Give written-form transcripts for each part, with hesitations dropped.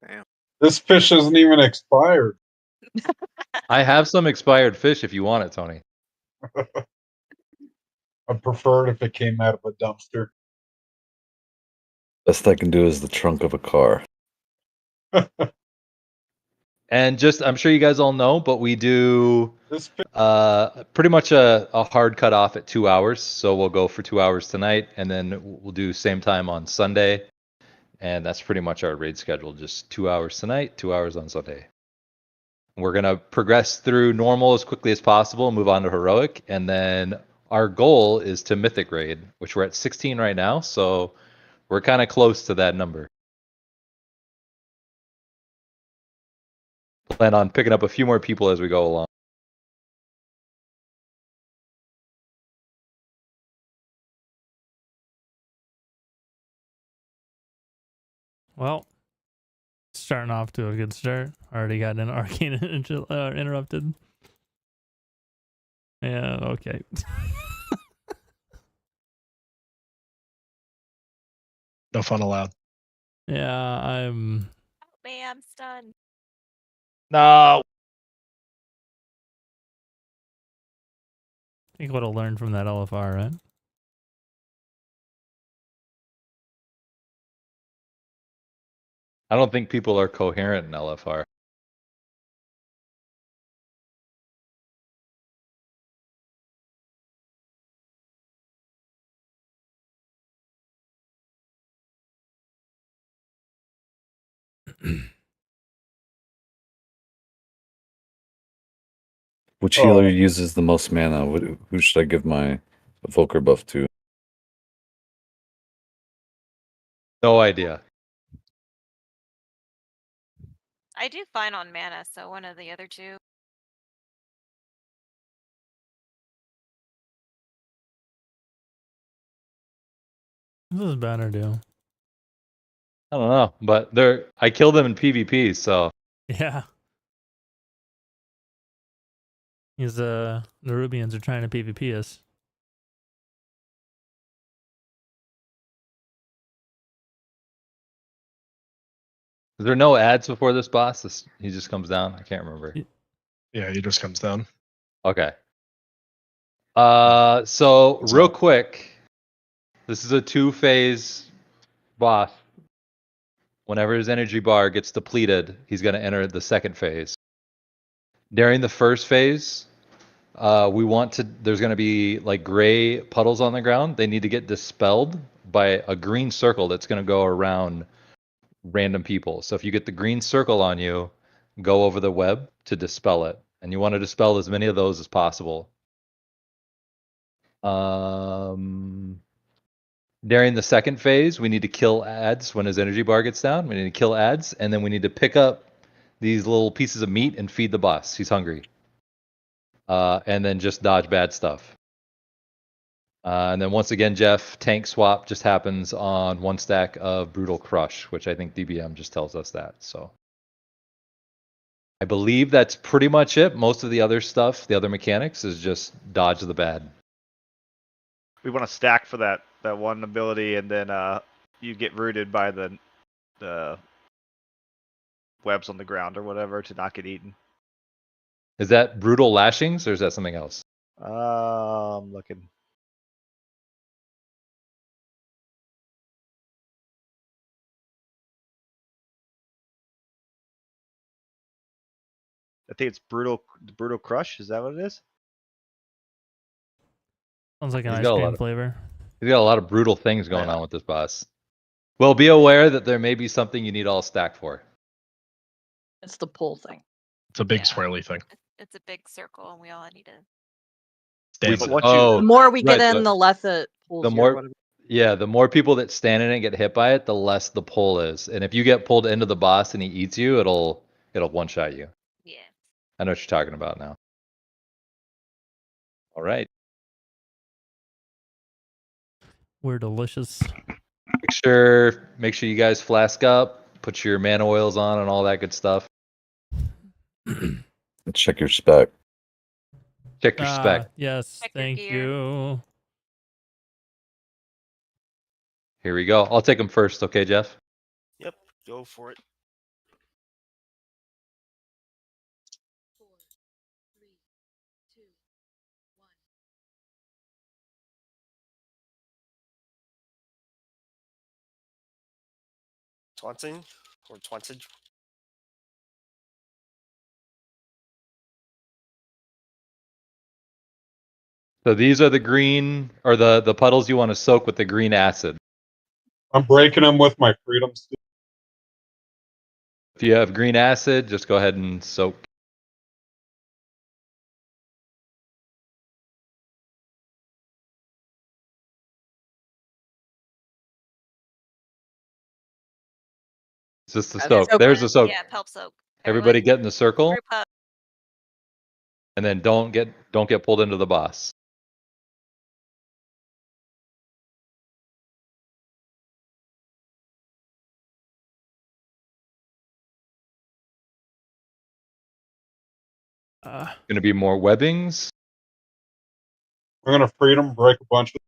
Damn. This fish isn't even expired. I have some expired fish if you want it, Tony. I prefer it if it came out of a dumpster. Best I can do is the trunk of a car. And just, I'm sure you guys all know, but we do This fish, pretty much a hard cut off at 2 hours. So we'll go for 2 hours tonight, and then we'll do same time on Sunday. And that's pretty much our raid schedule. Just 2 hours tonight, 2 hours on Sunday. We're going to progress through normal as quickly as possible, move on to heroic. And then our goal is to mythic raid, which we're at 16 right now. So we're kind of close to that number. Plan on picking up a few more people as we go along. Well, starting off to a good start. Already got an arcane interrupted. Yeah, okay. No fun allowed. Yeah, I'm... Help me, I'm stunned. No. I think what I'll learn from that LFR, right? I don't think people are coherent in LFR. Which healer uses the most mana? Who should I give my evoker buff to? No idea. I do fine on mana, so one of the other two. What does Banner do? I don't know, but I killed them in PvP, so Yeah. He's the Nerubians are trying to PvP us. is there no ads before this boss? He just comes down. I can't remember. Yeah, he just comes down. Okay. So real quick, this is a 2-phase boss. Whenever his energy bar gets depleted, he's going to enter the second phase. During the first phase, there's going to be like gray puddles on the ground. They need to get dispelled by a green circle that's going to go around random people. So if you get the green circle on you, go over the web to dispel it. And you want to dispel as many of those as possible. During the second phase, we need to kill ads when his energy bar gets down. We need to kill ads, and then we need to pick up these little pieces of meat and feed the boss. He's hungry. And then just dodge bad stuff. And then once again, Jeff, tank swap just happens on 1 stack of Brutal Crush, which I think DBM just tells us that. So I believe that's pretty much it. Most of the other stuff, the other mechanics, is just dodge the bad. We want to stack for that one ability, and then you get rooted by the webs on the ground or whatever to not get eaten. Is that Brutal Lashings, or is that something else? I'm looking. I think it's brutal crush. Is that what it is? Sounds like an He's ice got a cream lot of- flavor. He's got a lot of brutal things going on with this boss. Well, be aware that there may be something you need all stacked for. It's the pull thing. It's a big Yeah. swirly thing. It's a big circle, and we all need to. Stands But it. once The more we get right, in, the less it pulls. the you, more- whatever. Yeah, the more people that stand in it and get hit by it, the less the pull is. And if you get pulled into the boss and he eats you, it'll one-shot you. Yeah. I know what you're talking about now. All right. We're delicious. Make sure you guys flask up, put your mana oils on and all that good stuff. Check your spec. Check your spec. Yes, Check your thank gear. you. Here we go. I'll take them first, okay, Jeff? Yep, go for it. taunting or taunted. So these are the green, or the puddles you want to soak with the green acid. I'm breaking them with my freedom stick. If you have green acid, just go ahead and soak. It's just the That's soak. soak. There's the soak. Yeah, help soak. Everybody get in the circle, Group up. and then don't get pulled into the boss. Going to be more webbings. I'm gonna freedom break a bunch of.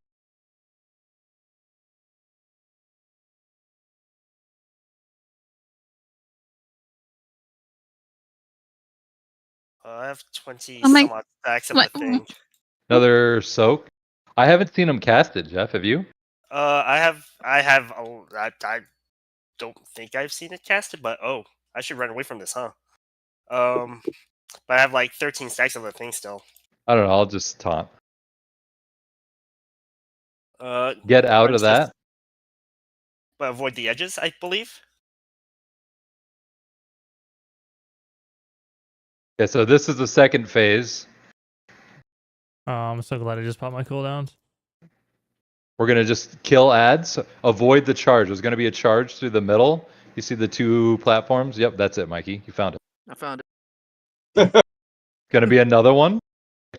I have 20 Oh my- some odd stacks of my- the thing. Another soak. I haven't seen them casted, Jeff. Have you? I have. I don't think I've seen it casted, but oh, I should run away from this, huh? But I have like 13 stacks of the thing still. I don't know. I'll just taunt. Get Get out of that. but avoid the edges, I believe. Okay, so this is the second phase. Oh, I'm so glad I just popped my cooldowns. We're going to just kill ads. Avoid the charge. There's going to be a charge through the middle. You see the two platforms? Yep, that's it, Mikey. You found it. I found it. Going to be another one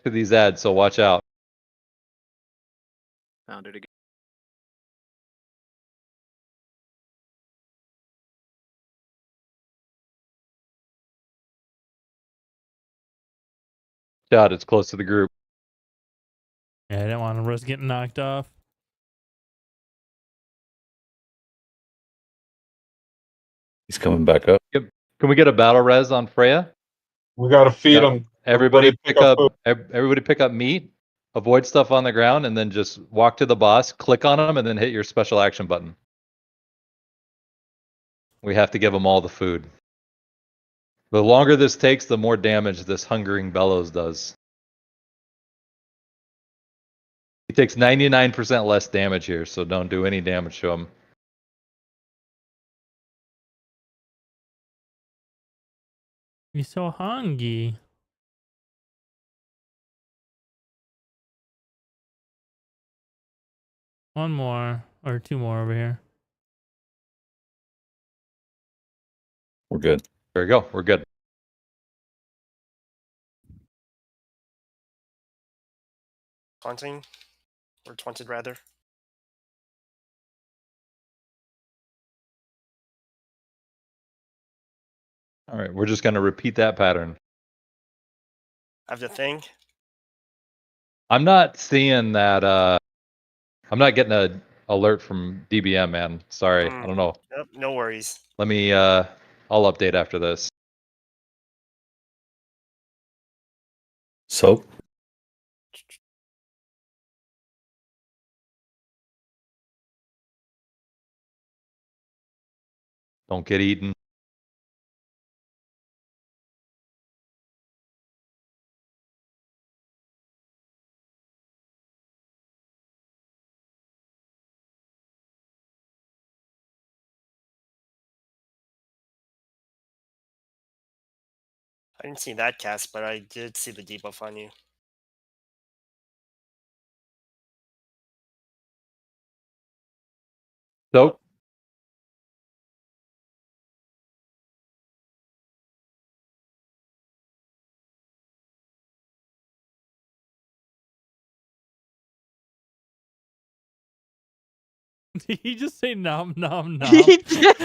to these ads, so watch out. Found it again. Shot, it's close to the group. Yeah, I didn't want to risk getting knocked off. He's coming back up. Can we get a battle res on Freya? We gotta feed Yeah. them. Everybody pick up food. everybody pick up meat, avoid stuff on the ground, and then just walk to the boss, click on them, and then hit your special action button. We have to give them all the food. The longer this takes, the more damage this Hungering Bellows does. He takes 99% less damage here, so don't do any damage to him. He's so hungry. One more or two more over here. We're good. There we go. We're good. Taunting or taunted rather. All right, we're just going to repeat that pattern. I have the thing. I'm not seeing that. I'm not getting a alert from DBM, man. Sorry, I don't know. Yep, no worries. Let me. I'll update after this. Soap. Don't get eaten. I didn't see that cast, but I did see the debuff on you. Soap. Did he just say nom nom nom? He did.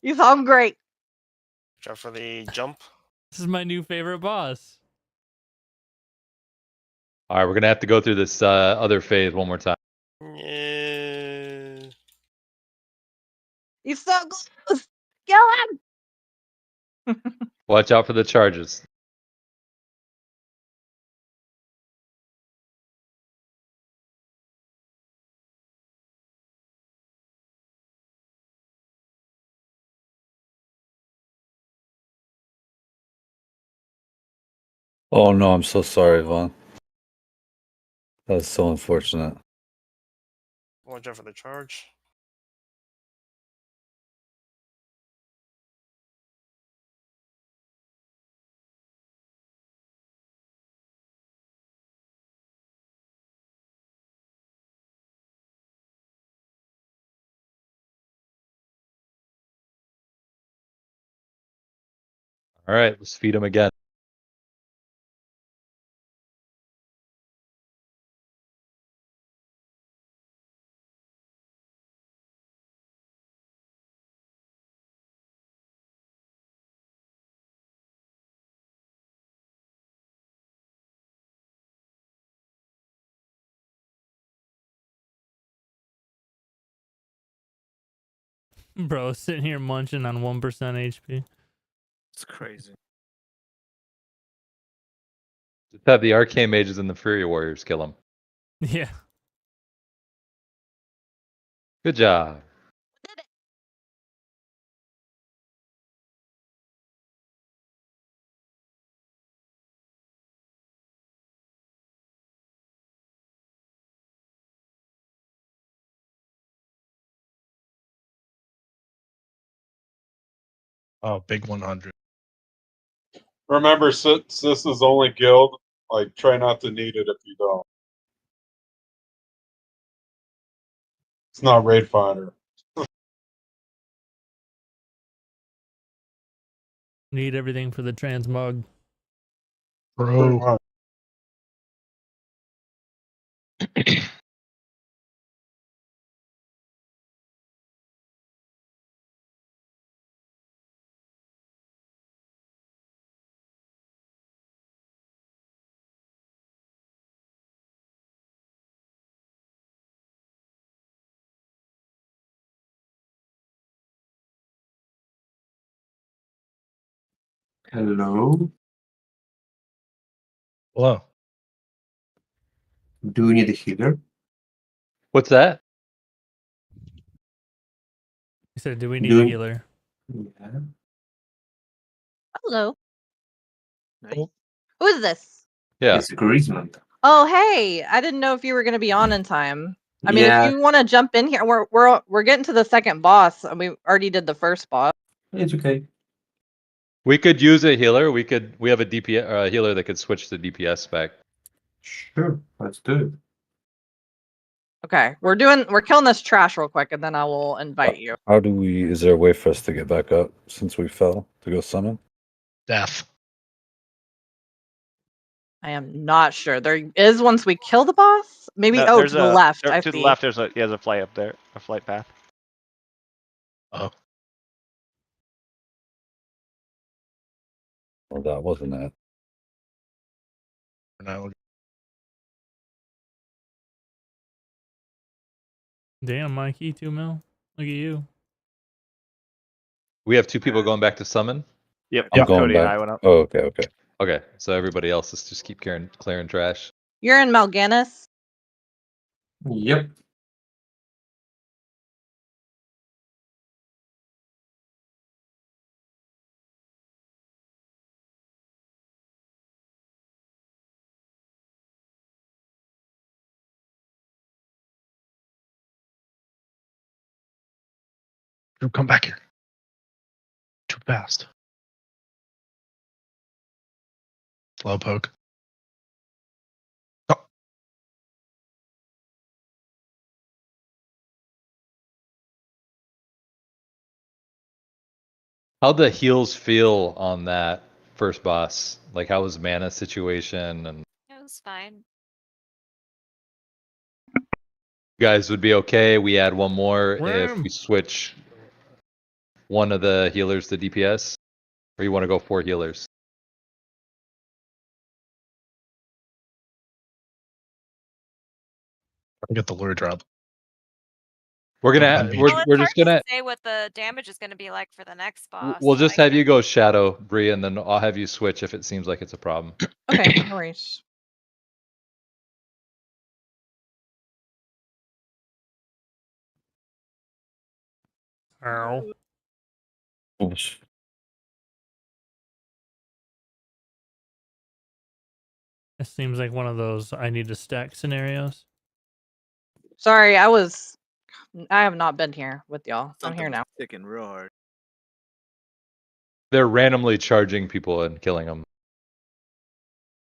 He's hungry. Try for the jump. This is my new favorite boss. All right, we're gonna have to go through this other phase one more time. Yeah. He's so close. Kill him. Watch out for the charges. Oh no, I'm so sorry, Vaughn. That was so unfortunate. Watch out for the charge. All right, let's feed him again. Bro, sitting here munching on 1% HP. It's crazy. Just have the Arcane Mages and the Fury Warriors kill him. Yeah. Good job. Oh, big 100. Remember, this is only guild. Like, try not to need it if you don't. It's not raid fodder. Need everything for the transmog. Pretty Bro. much. Hello. Hello. Do you need a healer? What's that? He said, do we need a Doing- healer? Yeah. Hello. Cool. Who is this? Yeah. It's Griezmann. Oh, hey. I didn't know if you were going to be on in time. I mean, Yeah, if you want to jump in here, we're getting to the second boss. And we already did the first boss. it's okay. We could use a healer. We have a DPS or a healer that could switch to DPS spec. Sure, let's do it. Okay, we're killing this trash real quick, and then I will invite you. How do we? Is there a way for us to get back up since we fell to go summon? Death. I am not sure. There is once we kill the boss. Maybe No, to the left. I to see. the left, there's a flight up there, a flight path. Oh, Well, that wasn't it. no. Damn, Mikey, 2 mil. Look at you. We have 2 people going back to summon. Yep. I'm going Cody and back. I went up. Oh, okay, okay. Okay, so everybody else is just keep clearing trash. You're in Malganis. Yep. Drew, come back here. Too fast. Slow poke. Oh, How'd the heals feel on that first boss? Like, how was mana situation? And It was fine. you guys would be okay. We add one more if Worm. we switch one of the healers to DPS, or you want to go 4 healers? I get the lure drop. We're gonna Well, we're, Well, it's we're hard just gonna to say what the damage is going to be like for the next boss. we'll just like- have you go Shadow, Bree, and then I'll have you switch if it seems like it's a problem. Okay, no worries. Ow. Oops. It seems like one of those I need to stack scenarios. Sorry, I have not been here with y'all. I'm here now. Sticking real hard. They're randomly charging people and killing them.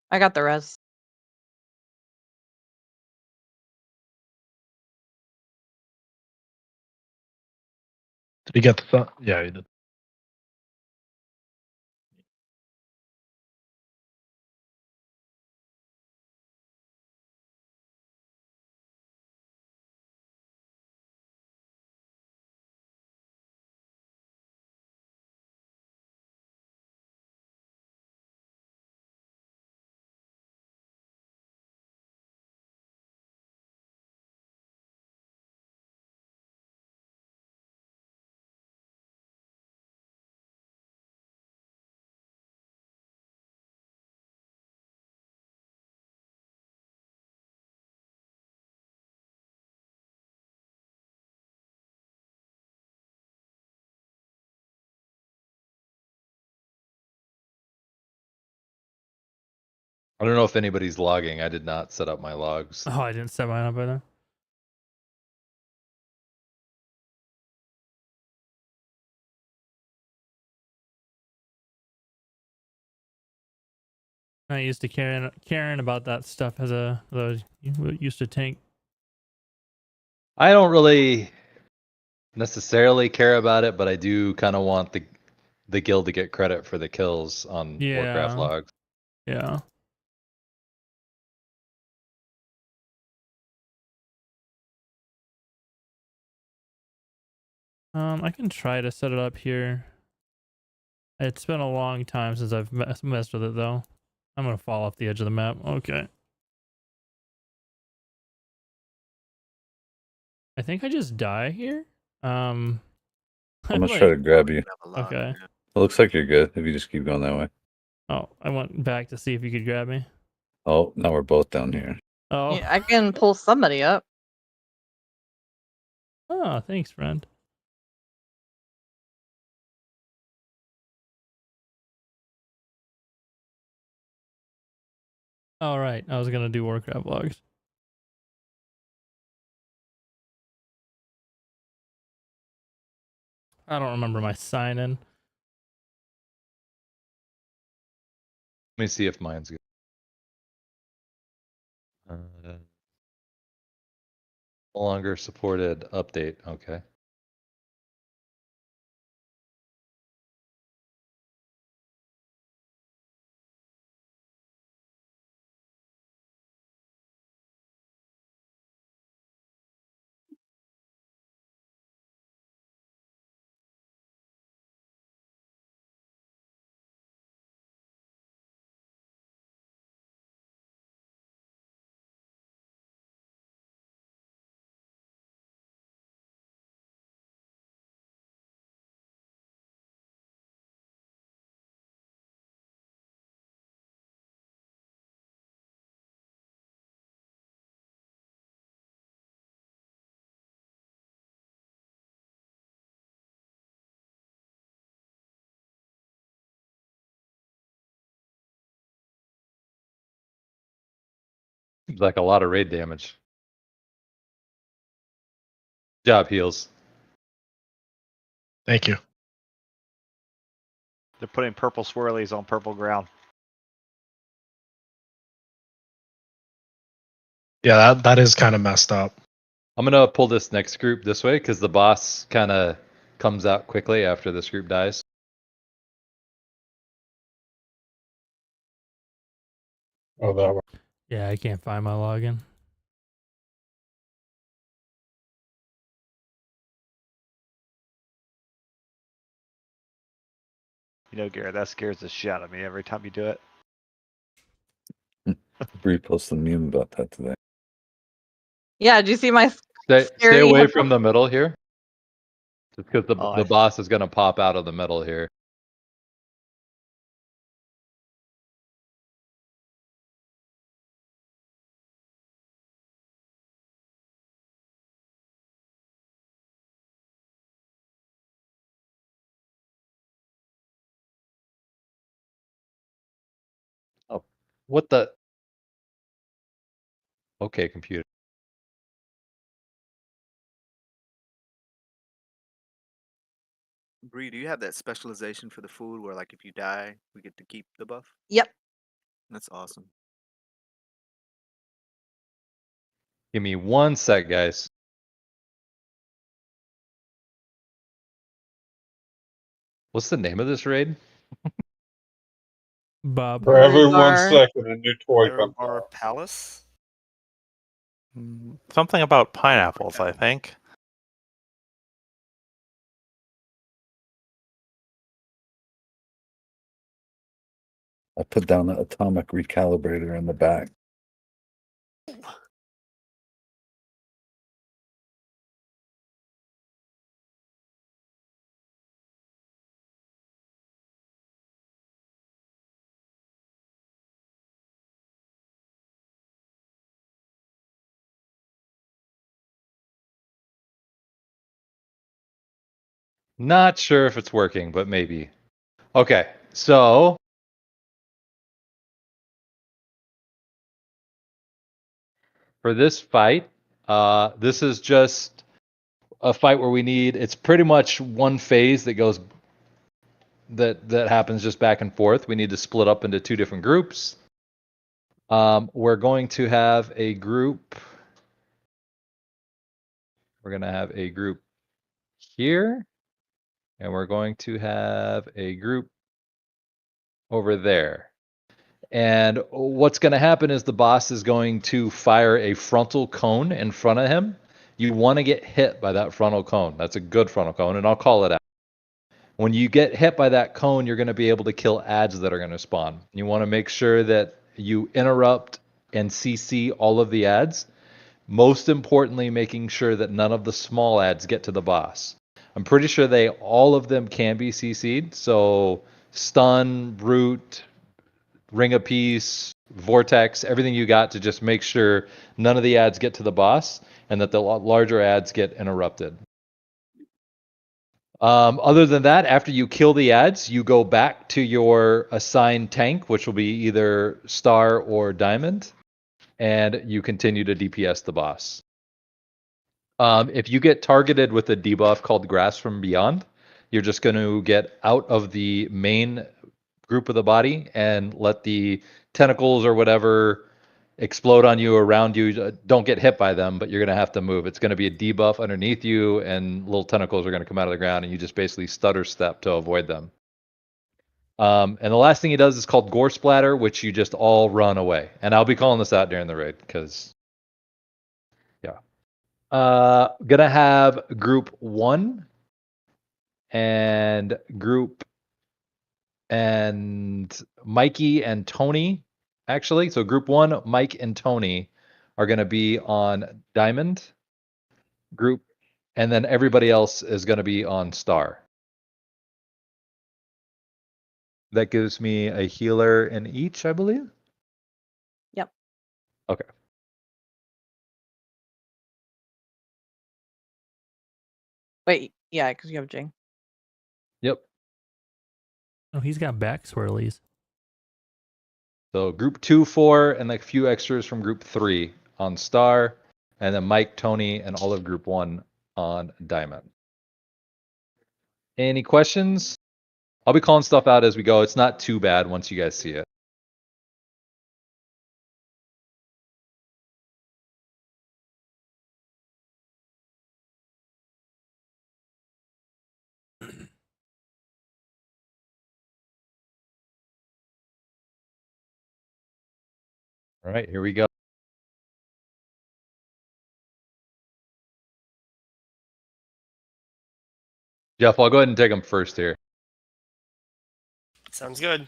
I got the res. Did he get the thought? Yeah, he did. I don't know if anybody's logging. I did not set up my logs. Oh, I didn't set mine up either. I used to caring about that stuff as a used to tank. I don't really necessarily care about it, but I do kind of want the guild to get credit for the kills on Warcraft Yeah. logs. Yeah. I can try to set it up here. It's been a long time since I've messed with it though. I'm gonna fall off the edge of the map. Okay. I think I just die here. I'm gonna try to grab you. Okay. It looks like you're good if you just keep going that way. Oh, I went back to see if you could grab me. Oh, now we're both down here. Oh. Yeah, I can pull somebody up. Oh, thanks, friend. All right, I was gonna do Warcraft logs. I don't remember my sign in. Let me see if mine's good. No longer supported update. Okay. Seems like a lot of raid damage. Good job, heals. Thank you. They're putting purple swirlies on purple ground. Yeah, that is kind of messed up. I'm gonna pull this next group this way because the boss kind of comes out quickly after this group dies. Oh, that one. Yeah, I can't find my login. You know, Garrett, that scares the shit out of me every time you do it. Bree posted a meme about that today. Yeah, do you see my Stay scary away hippo? from the middle here. Just because Oh, the boss is gonna pop out of the middle here. Oh, what the? Okay, computer. Bree, do you have that specialization for the food where, like, if you die, we get to keep the buff? Yep. That's awesome. Give me 1 sec, guys. What's the name of this raid? Bob. For every 1 Nerub-ar. second, a new toy comes Our out. palace. Something about pineapples, I think. I put down an atomic recalibrator in the back. Not sure if it's working, but maybe. Okay, so for this fight, this is just a fight where we need, it's pretty much one phase that goes, that happens just back and forth. We need to split up into 2 different groups. We're going to have a group. We're going to have a group here, and we're going to have a group over there. And what's going to happen is the boss is going to fire a frontal cone in front of him. You want to get hit by that frontal cone. That's a good frontal cone, and I'll call it out. When you get hit by that cone, you're going to be able to kill ads that are going to spawn. You want to make sure that you interrupt and CC all of the ads. Most importantly, making sure that none of the small ads get to the boss. I'm pretty sure all of them can be CC'd. So stun, root, ring of peace, vortex, everything you got to just make sure none of the ads get to the boss and that the larger ads get interrupted. Other than that, after you kill the ads, you go back to your assigned tank, which will be either star or diamond, and you continue to DPS the boss. If you get targeted with a debuff called Grass from Beyond, you're just going to get out of the main group of the body and let the tentacles or whatever explode on you, around you. Don't get hit by them, but you're going to have to move. It's going to be a debuff underneath you, and little tentacles are going to come out of the ground, and you just basically stutter step to avoid them. And the last thing he does is called Gore Splatter, which you just all run away. And I'll be calling this out during the raid, because, yeah. Gonna have group 1 and Mikey and Tony, actually. So group 1, Mike and Tony are going to be on diamond group, and then everybody else is going to be on star. That gives me a healer in each, I believe. Yep. Okay. Wait, yeah, because you have Jing. Yep. Oh, he's got back swirlies. So group 2, 4, and a few extras from group 3 on star, and then Mike, Tony, and all of group 1 on diamond. Any questions? I'll be calling stuff out as we go. It's not too bad once you guys see it. All right, here we go. Jeff, I'll go ahead and take them first here. Sounds good.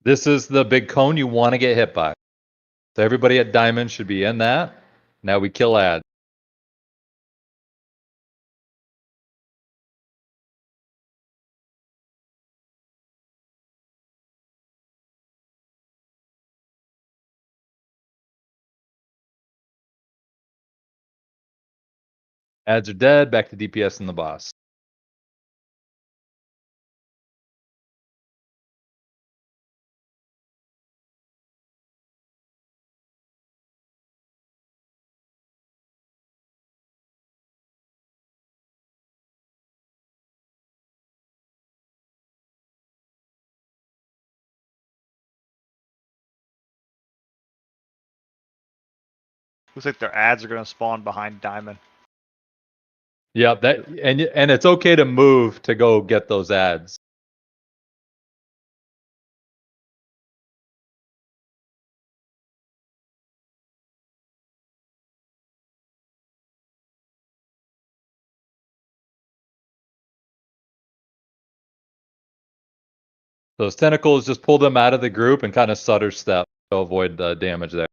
This is the big cone you want to get hit by. So everybody at diamond should be in that. Now we kill ads. Ads are dead. Back to DPS and the boss. Looks like their ads are gonna spawn behind Diamond. Yeah, that and it's okay to move to go get those ads. Those tentacles just pull them out of the group and kind of stutter step to avoid the damage there.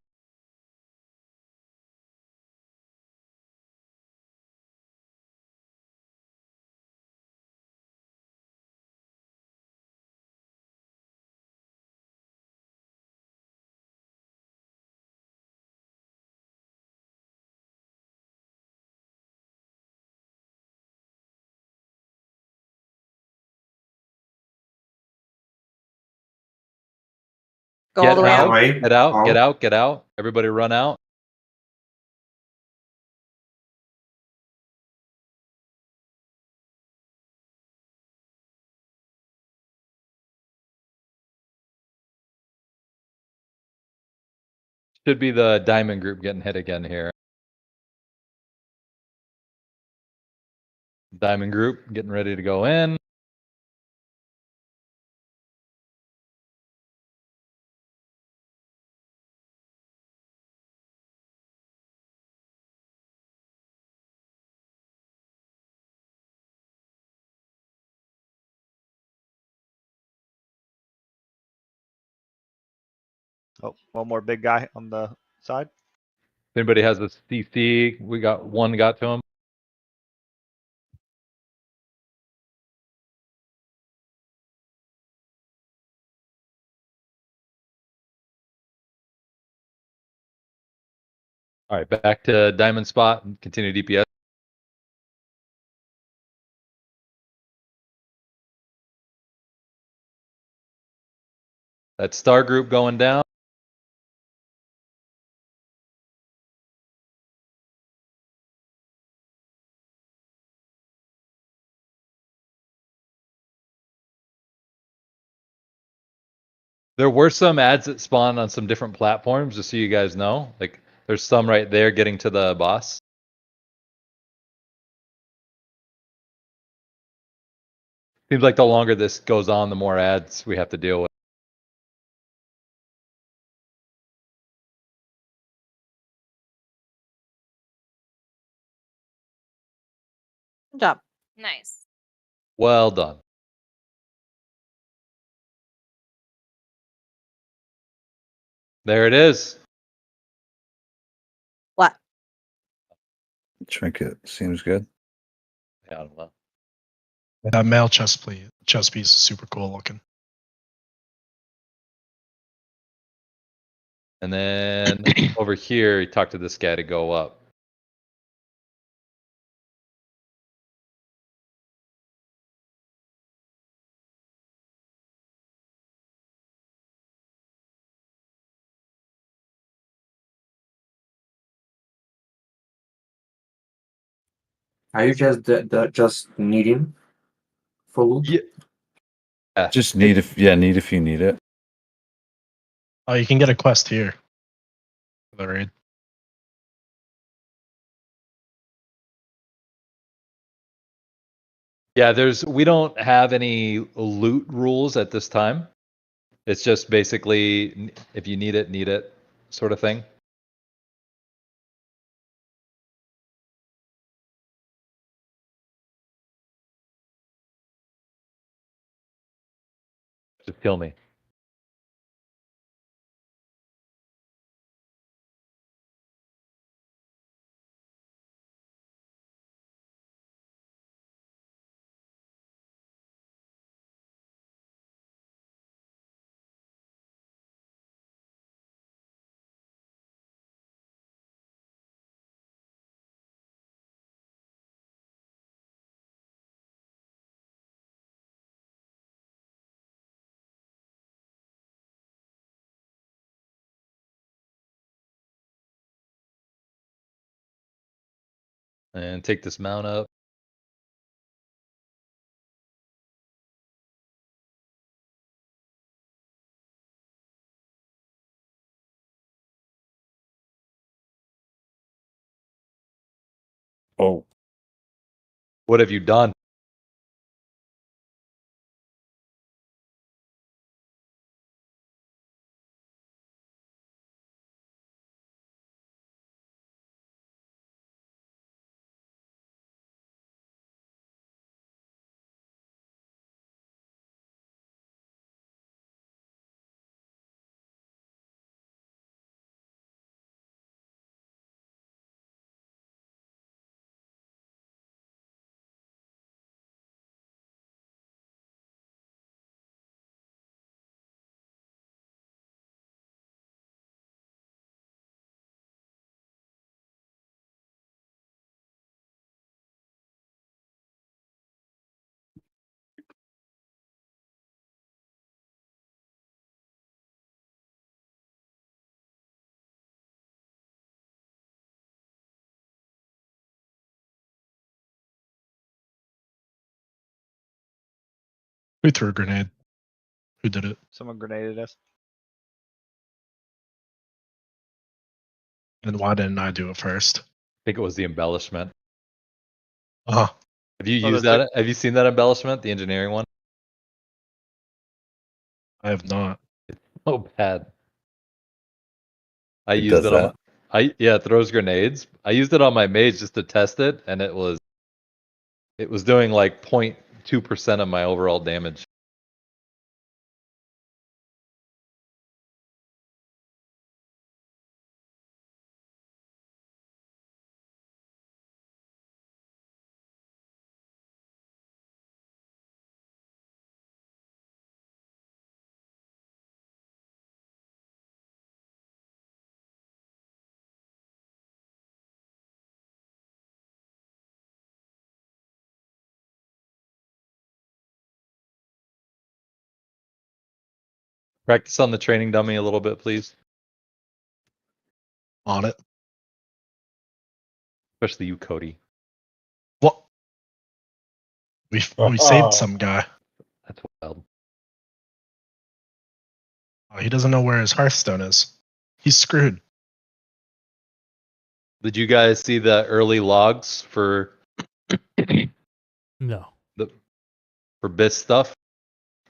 Go all the way out. Way Get out, get out. out, get out. Everybody run out. Should be the diamond group getting hit again here. Diamond group getting ready to go in. Oh, one more big guy on the side. If anybody has a CC, we got one got to him. All right, back to diamond spot and continue DPS. That star group going down. There were some ads that spawned on some different platforms, just so you guys know. Like, there's some right there getting to the boss. Seems like the longer this goes on, the more ads we have to deal with. Good job. Nice. Well done. There it is. What? Trinket seems good. Yeah, I don't know. That male chest piece is super cool looking. And then over here, you talk to this guy to go up. Are you just needing for loot? Yeah. Just need if you need it. Oh, you can get a quest here. For the raid. Yeah, we don't have any loot rules at this time. It's just basically if you need it sort of thing. Just kill me. And take this mount up. Oh, What have you done? Who threw a grenade? Who did it? Someone grenaded us. And why didn't I do it first? I think it was the embellishment. Uh huh. Have you Oh, used there's that? Have you seen that embellishment, the engineering one? I have not. Oh, bad. I It used does it on. that? Yeah, it throws grenades. I used it on my mage just to test it, and it was doing like 0.2% of my overall damage. Practice on the training dummy a little bit, please. On it. Especially you, Cody. What? We saved some guy. That's wild. Oh, he doesn't know where his Hearthstone is. He's screwed. Did you guys see the early logs for No. BIS stuff?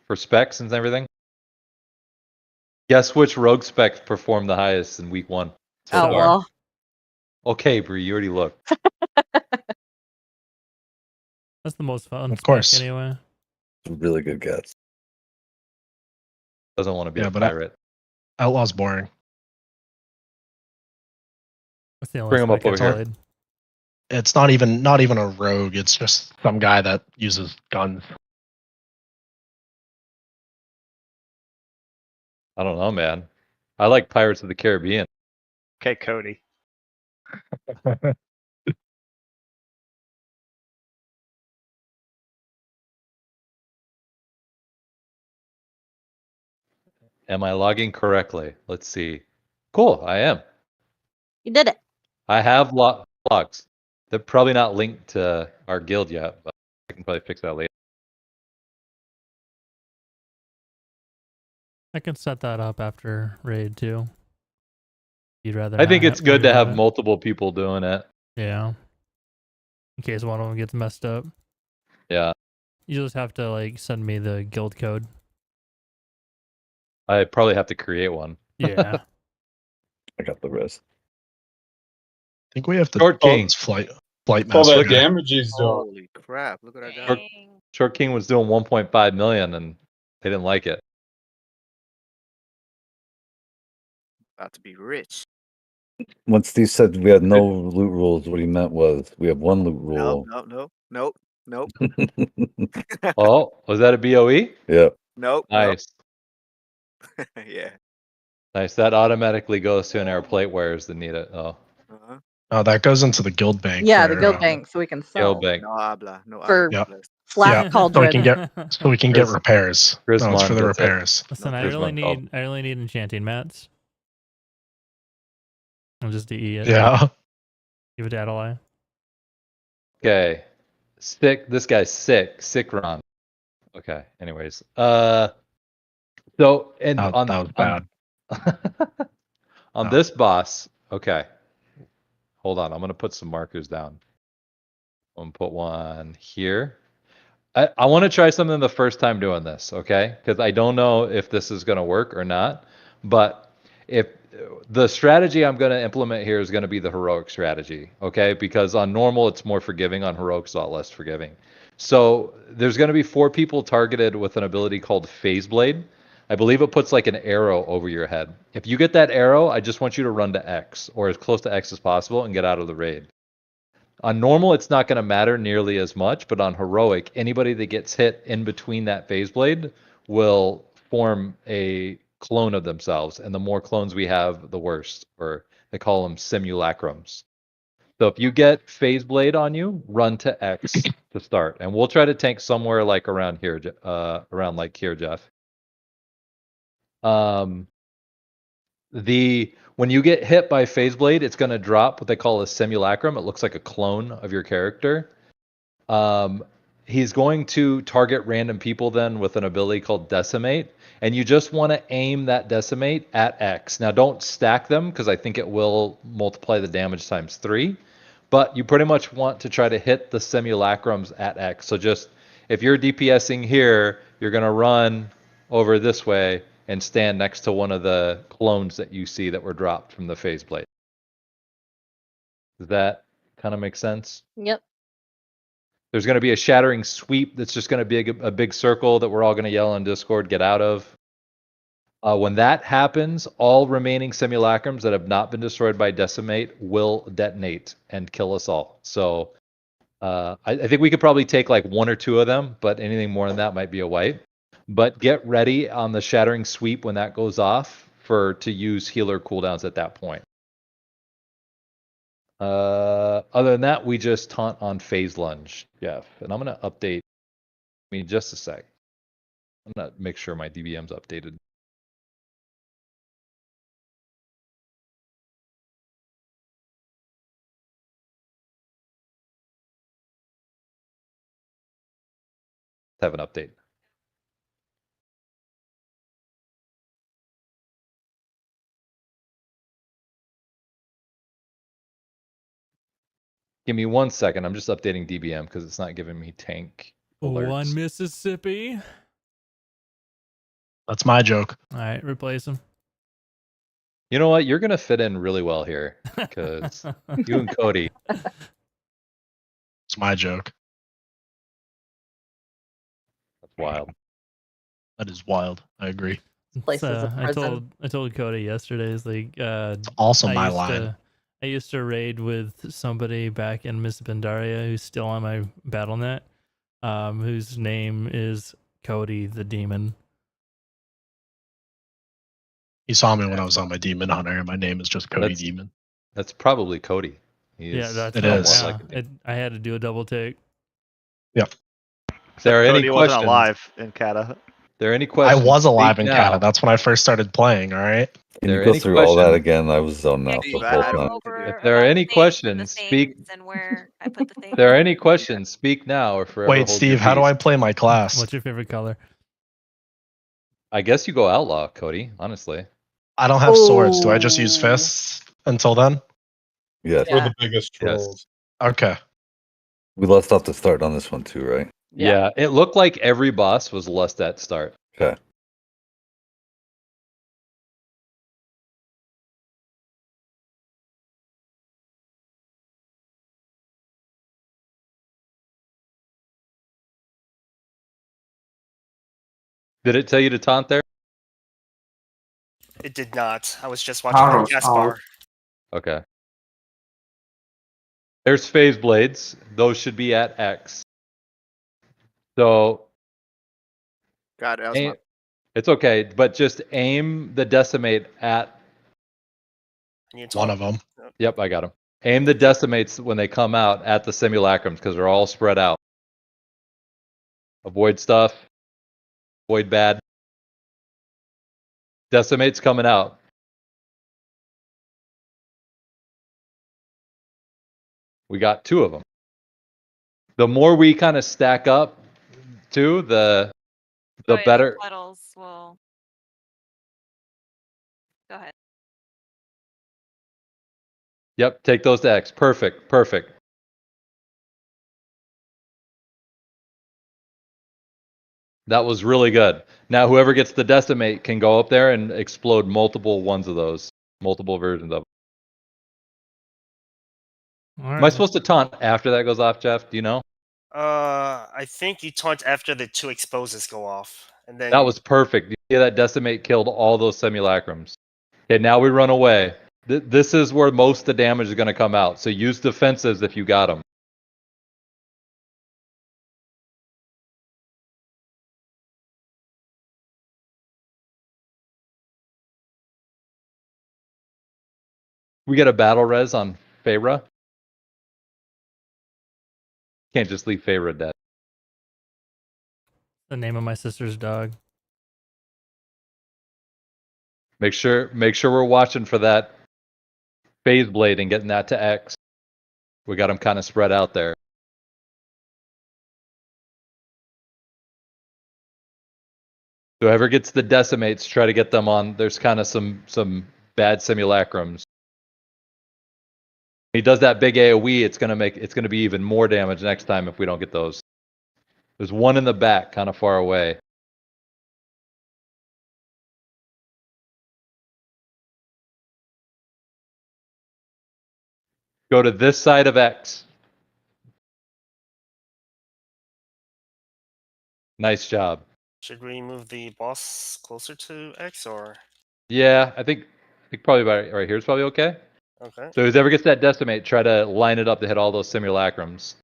For specs and everything? Guess which rogue spec performed the highest in week 1 so far? Outlaw. Okay, Bree, you already looked. That's the most fun. Of course. Spec anyway. really good guess. Doesn't want to be Yeah, a but pirate. Outlaw's boring. That's the only Bring him up spec over I've here. played. It's not even a rogue. It's just some guy that uses guns. I don't know, man. I like Pirates of the Caribbean. Okay, Cody. Am I logging correctly? Let's see. Cool, I am. You did it. I have logs. They're probably not linked to our guild yet, but I can probably fix that later. I can set that up after raid too. You'd rather I think not it's good to worry have about it. multiple people doing it. Yeah. In case one of them gets messed up. Yeah, You just have to like send me the guild code. I probably have to create one. Yeah. I got the rest. I think we have to Short King. this flight All master that guy. damage he's doing. Holy crap! Look what I got. Dang. Short King was doing 1.5 million and they didn't like it. About to be rich. When Steve said we had no loot rules, what he meant was we have one loot rule. Nope. Oh, was that a BOE? Yeah. Nope. Nice. Yeah. Nice. That automatically goes to an air plate wearers that need it. Oh, Uh-huh. Oh, that goes into the guild bank. Yeah, the for, guild bank, so we can sell. Guild Bank. No habla. No For- habla. Yeah. Flat Yeah, cauldron. so we can get Chris- repairs. Chris No, it's for Mon the gets it. repairs. Listen, No, I there's really one called. need enchanting mats. I'm just to eat it. Yeah. Give it to Adelaide. Okay. Sick. This guy's sick. Sick Ron. Okay. Anyways. So and That was bad. on No. this boss. Okay. Hold on. I'm gonna put some markers down. I'm gonna put one here. I want to try something the first time doing this, okay? Because I don't know if this is going to work or not. But if the strategy I'm going to implement here is going to be the heroic strategy, okay? Because on normal, it's more forgiving. On heroic, it's a lot less forgiving. So there's going to be 4 people targeted with an ability called Phase Blade. I believe it puts like an arrow over your head. If you get that arrow, I just want you to run to X or as close to X as possible and get out of the raid. On normal, it's not going to matter nearly as much, but on heroic, anybody that gets hit in between that phase blade will form a clone of themselves, and the more clones we have, the worse. Or they call them simulacrums. So if you get phase blade on you, run to X to start, and we'll try to tank somewhere like around here, around like here, Jeff. When you get hit by phase blade, it's going to drop what they call a simulacrum. It looks like a clone of your character. He's going to target random people then with an ability called Decimate, and you just want to aim that Decimate at X. Now don't stack them because I think it will multiply the damage times 3, but you pretty much want to try to hit the simulacrums at X. So just if you're DPSing here, you're going to run over this way and stand next to one of the clones that you see that were dropped from the phase blade. Does that kind of make sense? Yep. There's going to be a shattering sweep that's just going to be a big circle that we're all going to yell on Discord, get out of. When that happens, all remaining simulacrums that have not been destroyed by Decimate will detonate and kill us all. So I think we could probably take like 1 or 2 of them, but anything more than that might be a wipe. But get ready on the shattering sweep when that goes off to use healer cooldowns at that point. Other than that, we just taunt on phase lunge, Jeff. And I'm going to update. Just a sec. I'm going to make sure my DBM's updated. Have an update. Give me 1 second. I'm just updating DBM because it's not giving me tank alerts. One Mississippi. That's my joke. All right, replace him. You know what? You're going to fit in really well here because you and Cody. It's my joke. That's wild. That is wild. I agree. Place is a prison. I told Cody yesterday. It's like It's also my line. I used to raid with somebody back in Miss Pandaria who's still on my BattleNet, whose name is Cody the Demon. He saw me when I was on my Demon Hunter, and my name is just Cody Demon. That's probably Cody. That's it is. I had to do a double take. Yep. If there are any Cody questions, wasn't alive in Kata. There are any questions? I was alive in now. Kata. That's when I first started playing. All right. Can you go through all that again? I was zoned out. Steve, the I whole had time. If there are any questions, speak. And where I put the thing. If there are any questions, speak now or forever. Wait, Steve, how do I play my class? What's your favorite color? I guess you go outlaw, Cody. Honestly, I don't have swords. Do I just use fists until then? Yes. We're the biggest trolls. Okay. We left off the start on this one too, right? Yeah. It looked like every boss was lust at start. Okay. Did it tell you to taunt there? It did not. I was just watching the gas bar. Okay. There's phase blades. Those should be at X. So God, that was my... it's okay, but just aim the decimate at one of them. Yep, I got them. Aim the decimates when they come out at the simulacrums because they're all spread out. Avoid stuff. Avoid bad. Decimates coming out. We got 2 of them. The more we kind of stack up, too, the Oh, yeah, better. Puddles will. Go ahead. Yep, take those to X. Perfect, perfect. That was really good. Now, whoever gets the decimate can go up there and explode multiple ones of those, multiple versions of them. All Am I right. supposed to taunt after that goes off, Jeff? Do you know? I think you taunt after the 2 exposes go off, and then That was perfect. Yeah, that decimate killed all those simulacrums. Okay, now we run away. This is where most of the damage is going to come out. So use defensives if you got them. We get a battle res on Feyre. Can't just leave Feyre dead. The name of my sister's dog. Make sure we're watching for that phase blade and getting that to X. We got them kind of spread out there. Whoever gets the decimates, try to get them on. There's kind of some bad simulacrums. He does that big AoE, it's gonna be even more damage next time if we don't get those. There's one in the back, kind of far away. Go to this side of X. Nice job. should we move the boss closer to X or? Yeah, I think probably right here is probably okay. Okay. So whoever gets that decimate, try to line it up to hit all those simulacrums.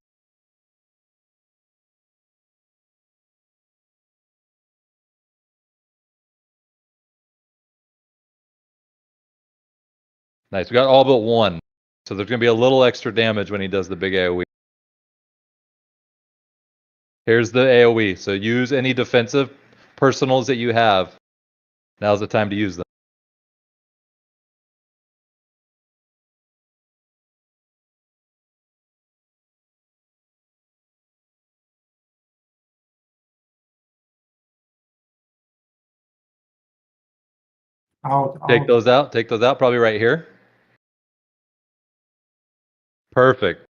Nice. We got all but one. So there's going to be a little extra damage when he does the big AoE. Here's the AoE. So use any defensive personals that you have. Now's the time to use them. Take those out. Take those out. Probably right here. Perfect.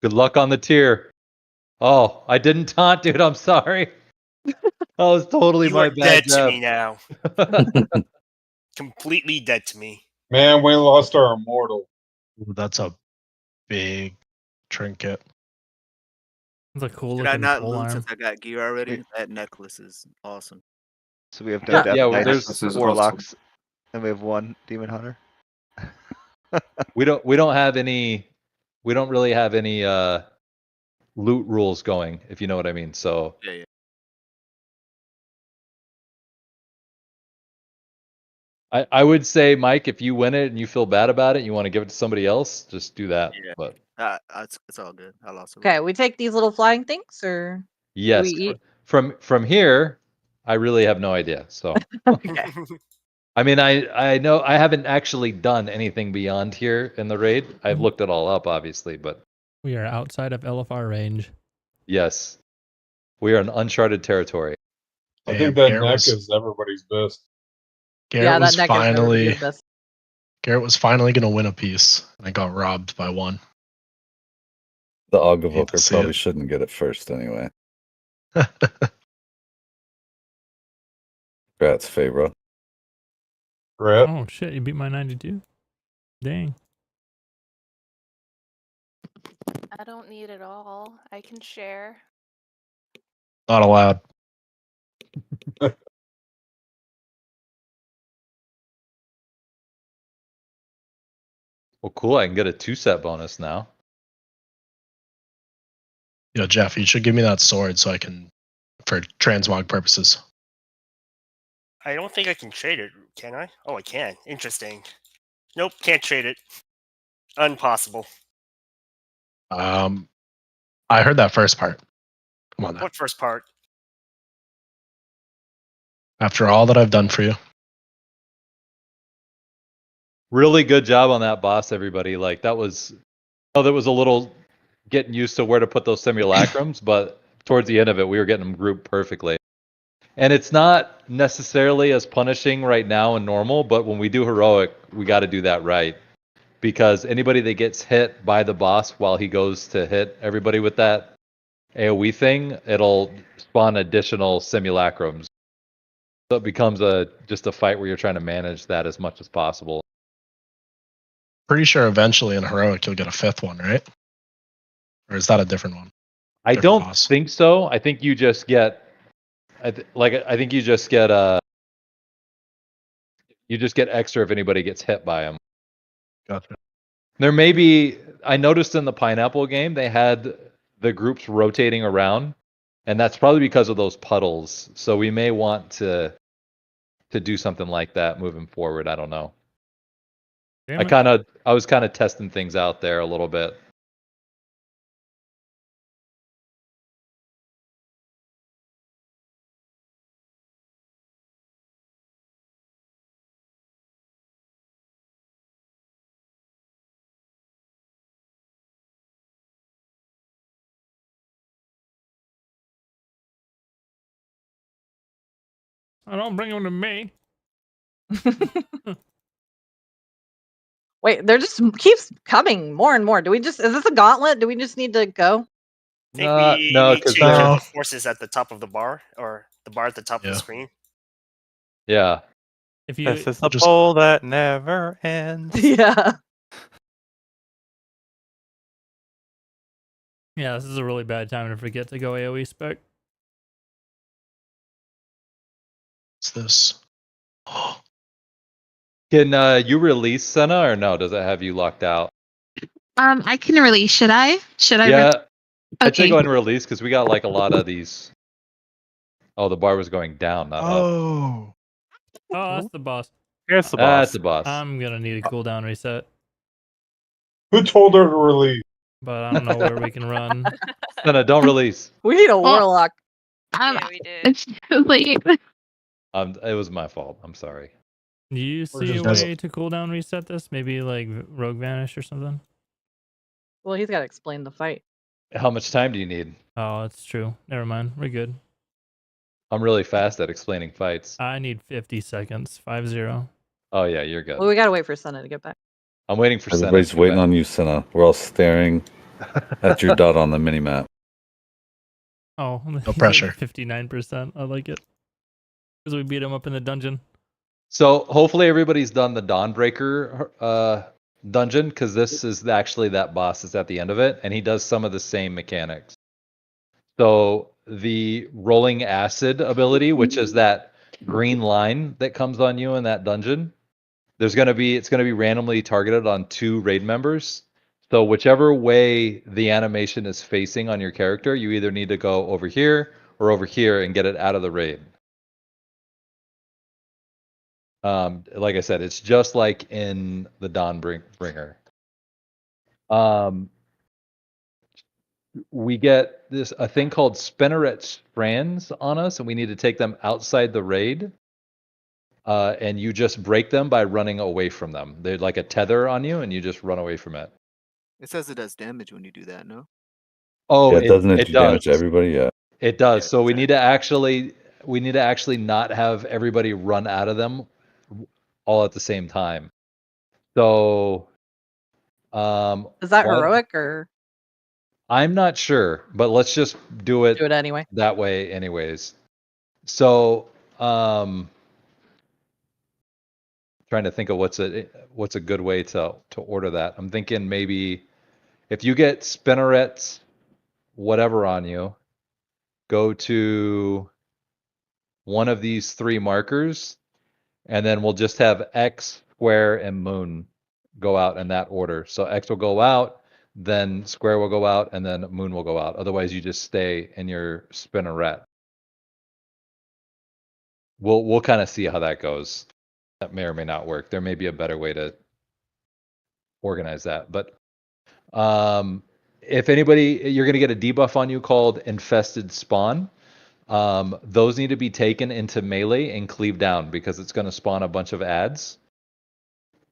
Good luck on the tier. Oh, I didn't taunt, dude. I'm sorry. That was totally You my are bad, dead to me now. Completely dead to me. Man, we lost our immortal. Ooh, that's a big trinket. It's a cool Did I looking not pole loot arm. since I got gear already? That necklace is awesome. So we have Yeah, no death yeah, knights, there's- This is warlocks, and we have one demon hunter. we don't really have any loot rules going, if you know what I mean. So Yeah, yeah. I would say, Mike, if you win it and you feel bad about it, you want to give it to somebody else, just do that. Yeah. But It's all good. I lost. Okay, we take these little flying things, or yes, we eat? from here, I really have no idea. So Okay. I mean, I know I haven't actually done anything beyond here in the raid. I've looked it all up, obviously, but We are outside of LFR range. yes, we are in uncharted territory. I Damn, think that Garrett neck was- is everybody's best. Garrett Yeah, was that neck is finally everybody's best. Garrett was finally gonna win a piece, and I got robbed by one. The Hate to Auguvoker see probably it. shouldn't get it first anyway. Congrats, Fabra. Brett, Oh shit! You beat my 92. Dang. I don't need it all. I can share. Not allowed. Well, cool. I can get a 2-set bonus now. Yo, Jeff, you should give me that sword so I can, for transmog purposes. I don't think I can trade it, can I? Oh, I can. Interesting. Nope, can't trade it. Impossible. I heard that first part. Come on now. What first part? After all that I've done for you. Really good job on that, boss, everybody. Like, that was a little getting used to where to put those simulacrums, but towards the end of it, we were getting them grouped perfectly. And it's not necessarily as punishing right now in normal, but when we do heroic, we got to do that right. Because anybody that gets hit by the boss while he goes to hit everybody with that AoE thing, it'll spawn additional simulacrums. So it becomes just a fight where you're trying to manage that as much as possible. Pretty sure eventually in heroic you'll get a 5th one, right? Or is that a different one? I Different don't boss. think so. I think you just get I think you just get extra if anybody gets hit by him. Gotcha. There may be, I noticed in the pineapple game they had the groups rotating around, and that's probably because of those puddles. So we may want to do something like that moving forward. I don't know. I was kind of testing things out there a little bit. I don't bring them to me. Wait, there just keeps coming more and more. Is this a gauntlet? Do we just need to go? I think we need to they're- kill the forces at the top of the bar, or the bar at the top of the screen. Yeah. If you This is the poll that never ends. Yeah. Yeah, this is a really bad time to forget to go AoE spec. What's this? Can you release Senna or no? Does it have you locked out? I can release. Should I? Yeah. I'd say Okay. go ahead and release because we got like a lot of these. Oh, the bar was going down, not up. Oh, that's the boss. Here's the That's boss. the boss. I'm gonna need a cooldown reset, Who told her to release? but I don't know where we can run. Senna, don't release. We need a warlock. Yeah, we did. It's too late. It was my fault. I'm sorry. Do you see a just does way to cooldown reset this? Maybe like Rogue Vanish or something? Well, he's got to explain the fight. How much time do you need? Oh, that's true. Never mind. We're good. I'm really fast at explaining fights. I need 50 seconds. 50. Oh yeah, you're good. Well, we got to wait for Senna to get back. I'm waiting for Senna. Everybody's waiting on you, Senna. We're all staring at your dot on the minimap. Oh, No pressure. 59%. I like it. Because we beat him up in the dungeon. So hopefully everybody's done the Dawnbreaker dungeon because this is actually that boss is at the end of it, and he does some of the same mechanics. So the rolling acid ability, which is that green line that comes on you in that dungeon, it's going to be randomly targeted on 2 raid members. So whichever way the animation is facing on your character, you either need to go over here or over here and get it out of the raid. Like I said, it's just like in the Dawnbringer. We get a thing called Spinneret strands on us, and we need to take them outside the raid. And you just break them by running away from them. They're like a tether on you, and you just run away from it. It says it does damage when you do that, no? Oh, Yeah, doesn't it do damage does. to everybody? Yeah. It does. Yeah, So we need to actually not have everybody run out of them all at the same time. So Is that heroic or I'm not sure, but let's just do it anyway? that way anyways. So trying to think of what's a good way to order that. I'm thinking maybe if you get Spinneret's whatever on you, go to one of these 3 markers, and then we'll just have X, Square, and Moon go out in that order. So X will go out, then Square will go out, and then Moon will go out. Otherwise, you just stay in your Spinneret. We'll kind of see how that goes. That may or may not work. There may be a better way to organize that. But if anybody, you're going to get a debuff on you called Infested Spawn. Those need to be taken into melee and cleave down because it's going to spawn a bunch of ads.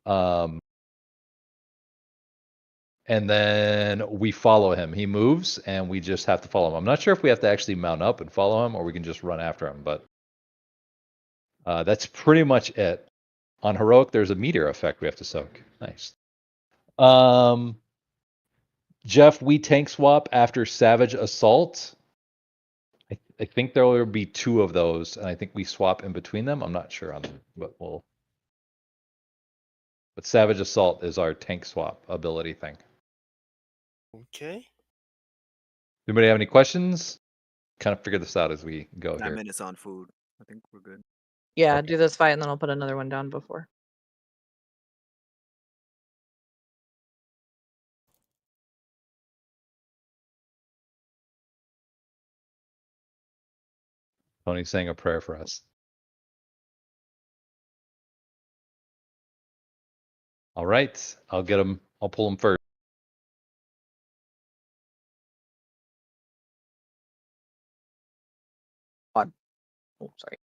And then we follow him. He moves, and we just have to follow him. I'm not sure if we have to actually mount up and follow him, or we can just run after him. But that's pretty much it. On heroic, there's a meteor effect we have to soak. Nice. Jeff, we tank swap after Savage Assault. I think there will be 2 of those, and I think we swap in between them. I'm not sure on them, but we'll. But Savage Assault is our tank swap ability thing. Okay. Anybody have any questions? Kind of figure this out as we go 9 here. minutes on food. I think we're good. Yeah, do this fight and then I'll put another one down before. Tony's saying a prayer for us. All right, I'll get him. I'll pull him first. Oh, sorry.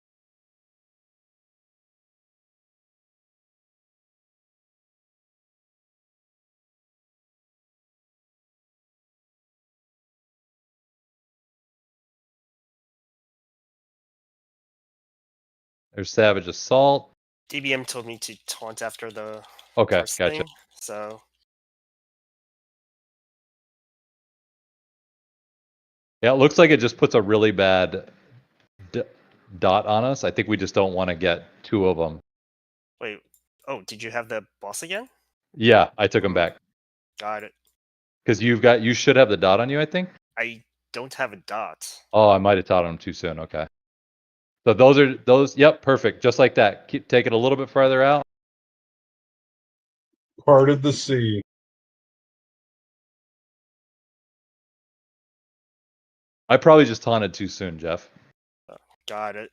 There's Savage Assault. DBM told me to taunt after the Okay, first gotcha. thing, so Yeah, it looks like it just puts a really bad dot on us. I think we just don't want to get 2 of them. wait. Oh, did you have the boss again? Yeah, I took him back. Got it. Because you should have the dot on you, I think. I don't have a dot. Oh, I might have taught him too soon. Okay. So those. Yep, perfect. Just like that. Keep taking a little bit farther out. Parted the sea. I probably just taunted too soon, Jeff. Got it.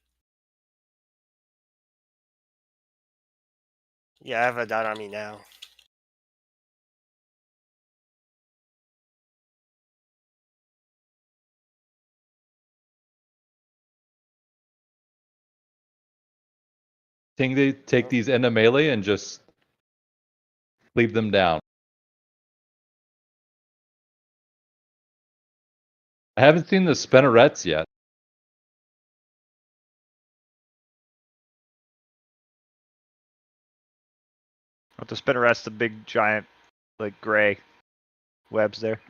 Yeah, I have a dot on me now. Take these into melee and just leave them down. I haven't seen the spinnerets yet. With the spinnerets, the big giant, like gray webs there.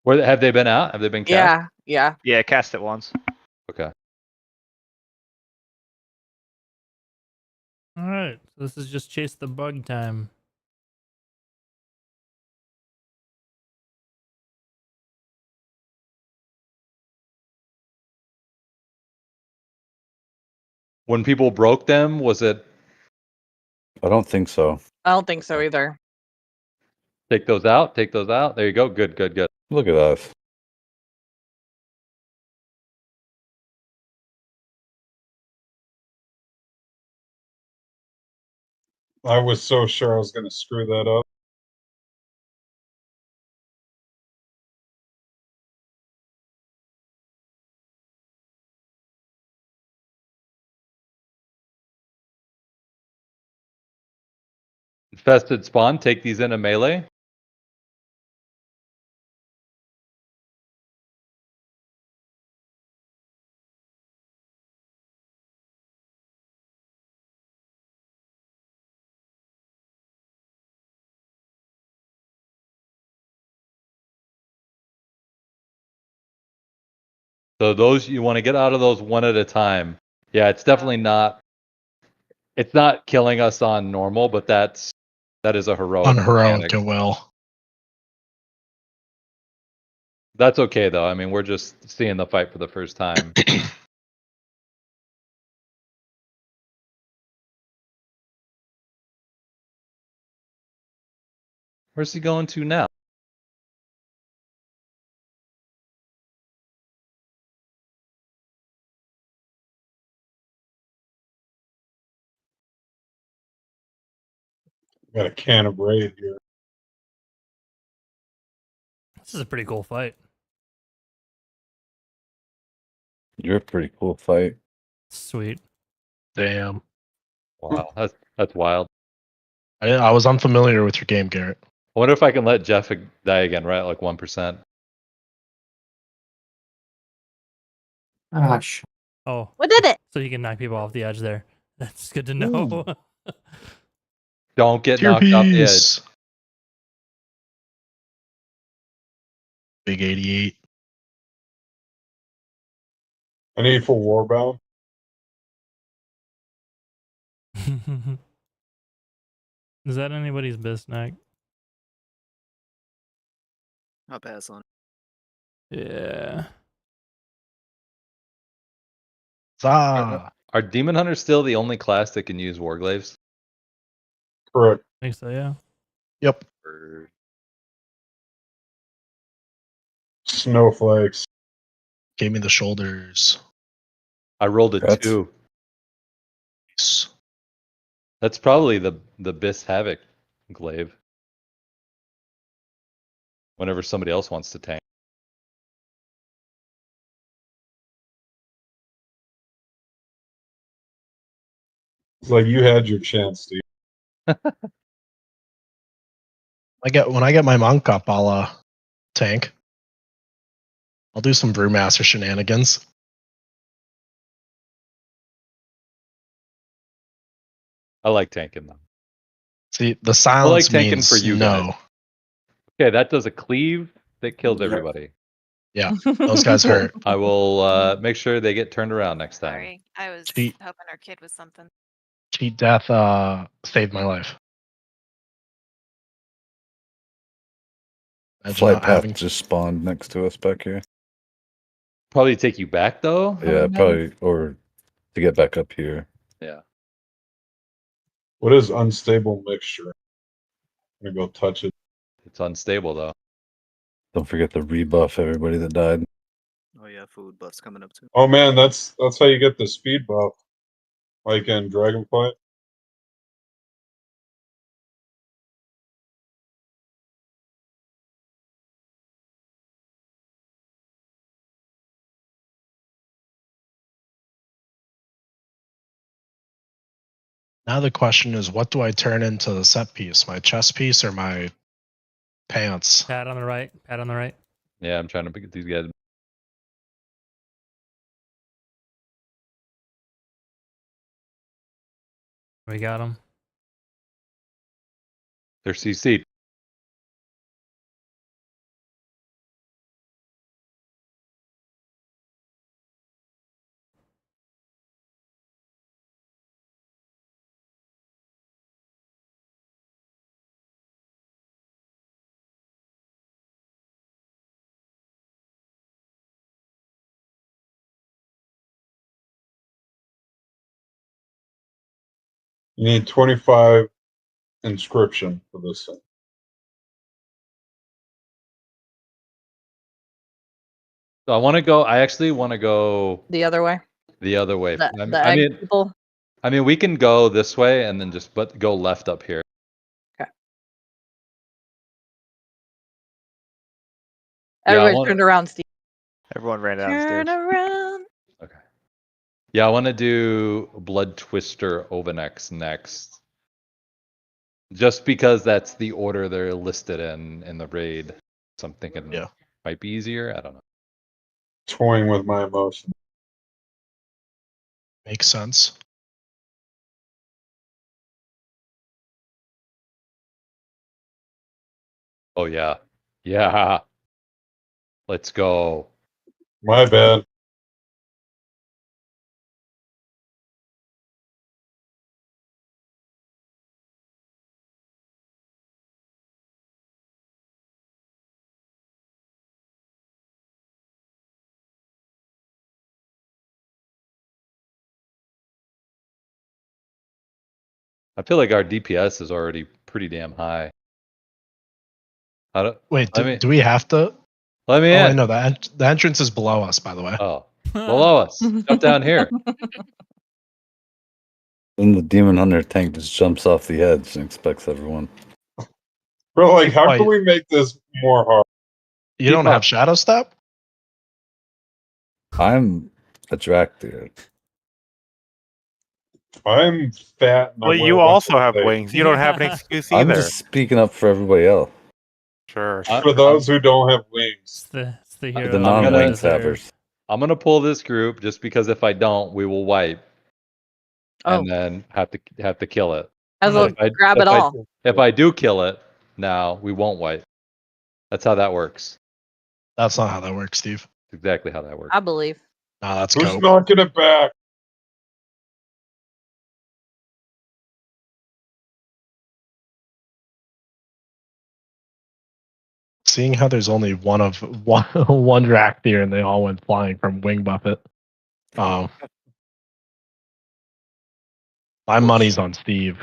Where have they been out? Have they been cast? Yeah. Yeah, cast it once. Okay. All right, so this is just chase the bug time. When people broke them, was it I don't think so. I don't think so either. take those out? Take those out. There you go. Good, good, good. Look at us. I was so sure I was going to screw that up. Infested spawn. Take these into melee. So those you want to get out of those one at a time. Yeah, it's definitely not. It's not killing us on normal, but that is a heroic. On heroic, mechanic. it will. That's okay though. I mean, we're just seeing the fight for the first time. Where's he going to now? Got a can of Raid here. This is a pretty cool fight. You're a pretty cool fight. Sweet. Damn. Wow, that's wild. I was unfamiliar with your game, Garrett. I wonder if I can let Jeff die again, right? Like 1%. Gosh. Oh, What did it? so you can knock people off the edge there. That's good to know. Don't get Tier knocked off the edge. piece. Big 88. I need for Warbound. Is that anybody's business? I'll pass on. Yeah. Ah. Are Demon Hunters still the only class that can use Warglaves? Correct. I think so, yeah. Yep. Snowflakes. Gave me the shoulders. I rolled a That's- 2. That's probably the Bis Havoc glaive. Whenever somebody else wants to tank. It's like you had your chance, Steve. When I get my monk up, I'll tank. I'll do some brewmaster shenanigans. I like tanking them. See, the silence tanking means for you no. guys. Okay, that does a cleave that kills Yeah. everybody. Yeah, those guys hurt. I will make sure they get turned around next time. Sorry, I was Cheat. hoping our kid was something. Cheat death saved my life. Imagine Flight not path having just spawned next to us back here. Probably take you back though. Yeah, probably, or to get back up here. Yeah. What is unstable mixture? I'm gonna go touch it. It's unstable though. Don't forget to rebuff everybody that died. Oh yeah, food buffs coming up too. Oh man, that's how you get the speed buff, like in Dragonflight. Now the question is, what do I turn into the set piece? My chest piece or my pants? Pat on the right. Pat on the right. Yeah, I'm trying to pick these guys. We got him. They're CC'd. You need 25 inscription for this thing. So I actually want to go The other way. the other way. The egg people. I mean, we can go this way and then just go left up here. Okay. Yeah, Everybody turned around, Steve. Everyone ran Turn downstairs. around. Okay. Yeah, I want to do Blood Twister Ovanex next. Just because that's the order they're listed in the raid. So I'm thinking might be easier. I don't know. Toying with my emotion. Makes sense. Oh yeah. Yeah. Let's go. My bad. I feel like our DPS is already pretty damn high. Wait, do we have to? Let me I in. know the entrance is below us, by the way. Oh, below us. Jump down here. Then the Demon Hunter tank just jumps off the edge and expects everyone. Bro, like, how can we make this more hard? You don't have Shadow Step? I'm A Dractyr. I'm fat. And I Well, wear you a bunch also of have legs. wings. You don't have an excuse I'm either. just speaking up for everybody else. Sure. For those who don't have wings. It's the hero The we non-wing deserve. havers. I'm gonna pull this group just because if I don't, we will wipe Oh, and then have to kill it. as But well if I, grab it if I- all. if I do kill it, now we won't wipe. That's how that works. That's not how that works, Steve. Exactly how that works. I believe. No, that's Who's cope. knocking it back? Seeing how there's only one one Dractyr and they all went flying from Wing Buffet. My money's on Steve.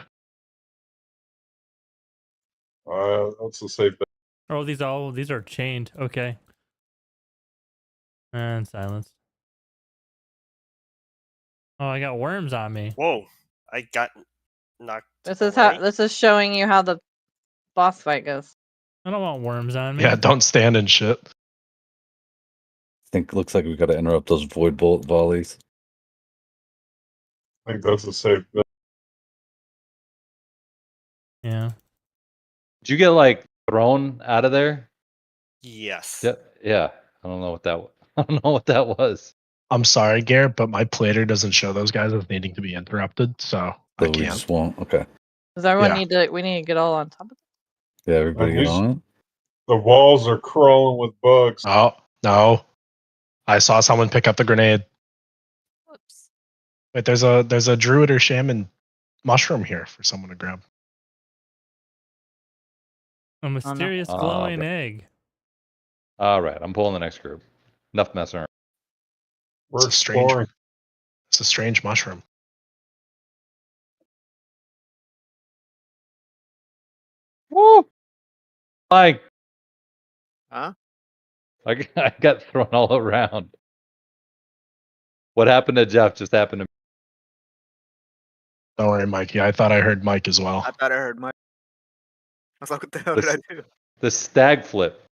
That's a safe bet. Oh, these are chained. Okay. And silence. Oh, I got worms on me. Whoa! I got knocked. This is away. how. This is showing you how the boss fight goes. I don't want worms on me. Yeah, don't stand in shit. I think it looks like we got to interrupt those void bolt volleys. I think that's a safe bet. Yeah. Did you get like thrown out of there? Yes. Yeah. I don't know what that. I don't know what that was. I'm sorry, Garrett, but my plater doesn't show those guys as needing to be interrupted, so I So we can't. just won't. Okay. Does everyone Yeah. need to? We need to get all on top of it. Yeah, everybody get on it. The walls are crawling with bugs. Oh no! I saw someone pick up the grenade. Whoops. Wait, there's a druid or shaman mushroom here for someone to grab. A mysterious glowing egg. All right, I'm pulling the next group. Enough messing around. We're It's a strange. exploring. It's a strange mushroom. Woo! Mike, Huh? I got thrown all around. What happened to Jeff just happened to me. Don't worry, Mikey. I thought I heard Mike as well. I thought I heard Mike. I was like, what the hell did I do? The stag flip.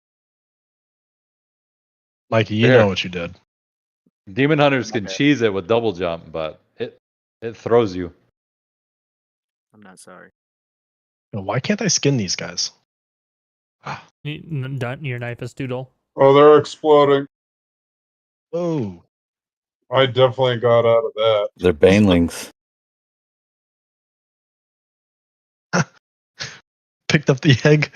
Mikey, you Here. know what you did. Demon hunters can Okay. cheese it with double jump, but it throws you. I'm not sorry. Yo, why can't I skin these guys? Your knife is doodle. Oh, they're exploding. Oh, I definitely got out of that. They're banelings. picked up the egg.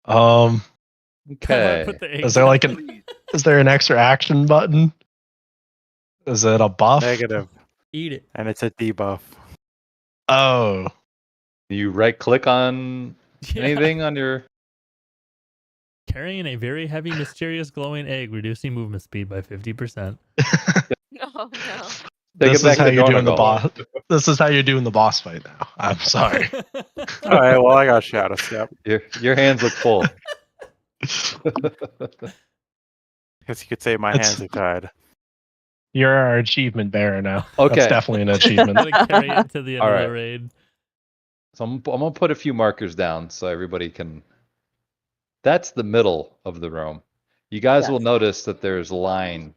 Okay. Put the egg Is there like an Please. is there an extra action button? Is it a buff? Negative. Eat it. And it's a debuff. Oh, You right click on Yeah. anything on your. Carrying a very heavy, mysterious glowing egg, reducing movement speed by 50%. No, no. Take this it back is how to you're doing the Gornagal. boss. This is how you're doing the boss fight now. I'm sorry. All right, well, I got Shadow Step. Your hands look full. Guess you could say my It's- hands are tied. You're our achievement bearer now. Okay. That's definitely an achievement. Gotta carry it to the end All of right. the raid. So I'm gonna put a few markers down so everybody can. That's the middle of the room. You guys will Yes. notice that there's line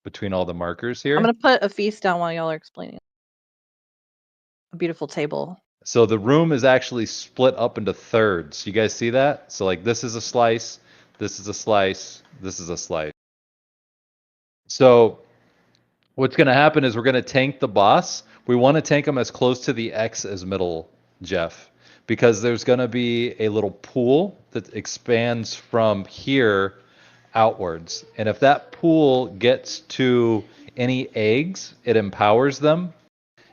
between all the markers here. I'm gonna put a feast down while y'all are explaining. A beautiful table. So the room is actually split up into thirds. You guys see that? So like this is a slice, this is a slice, this is a slice. So what's going to happen is we're going to tank the boss. We want to tank him as close to the X as middle, Jeff, because there's going to be a little pool that expands from here outwards. And if that pool gets to any eggs, it empowers them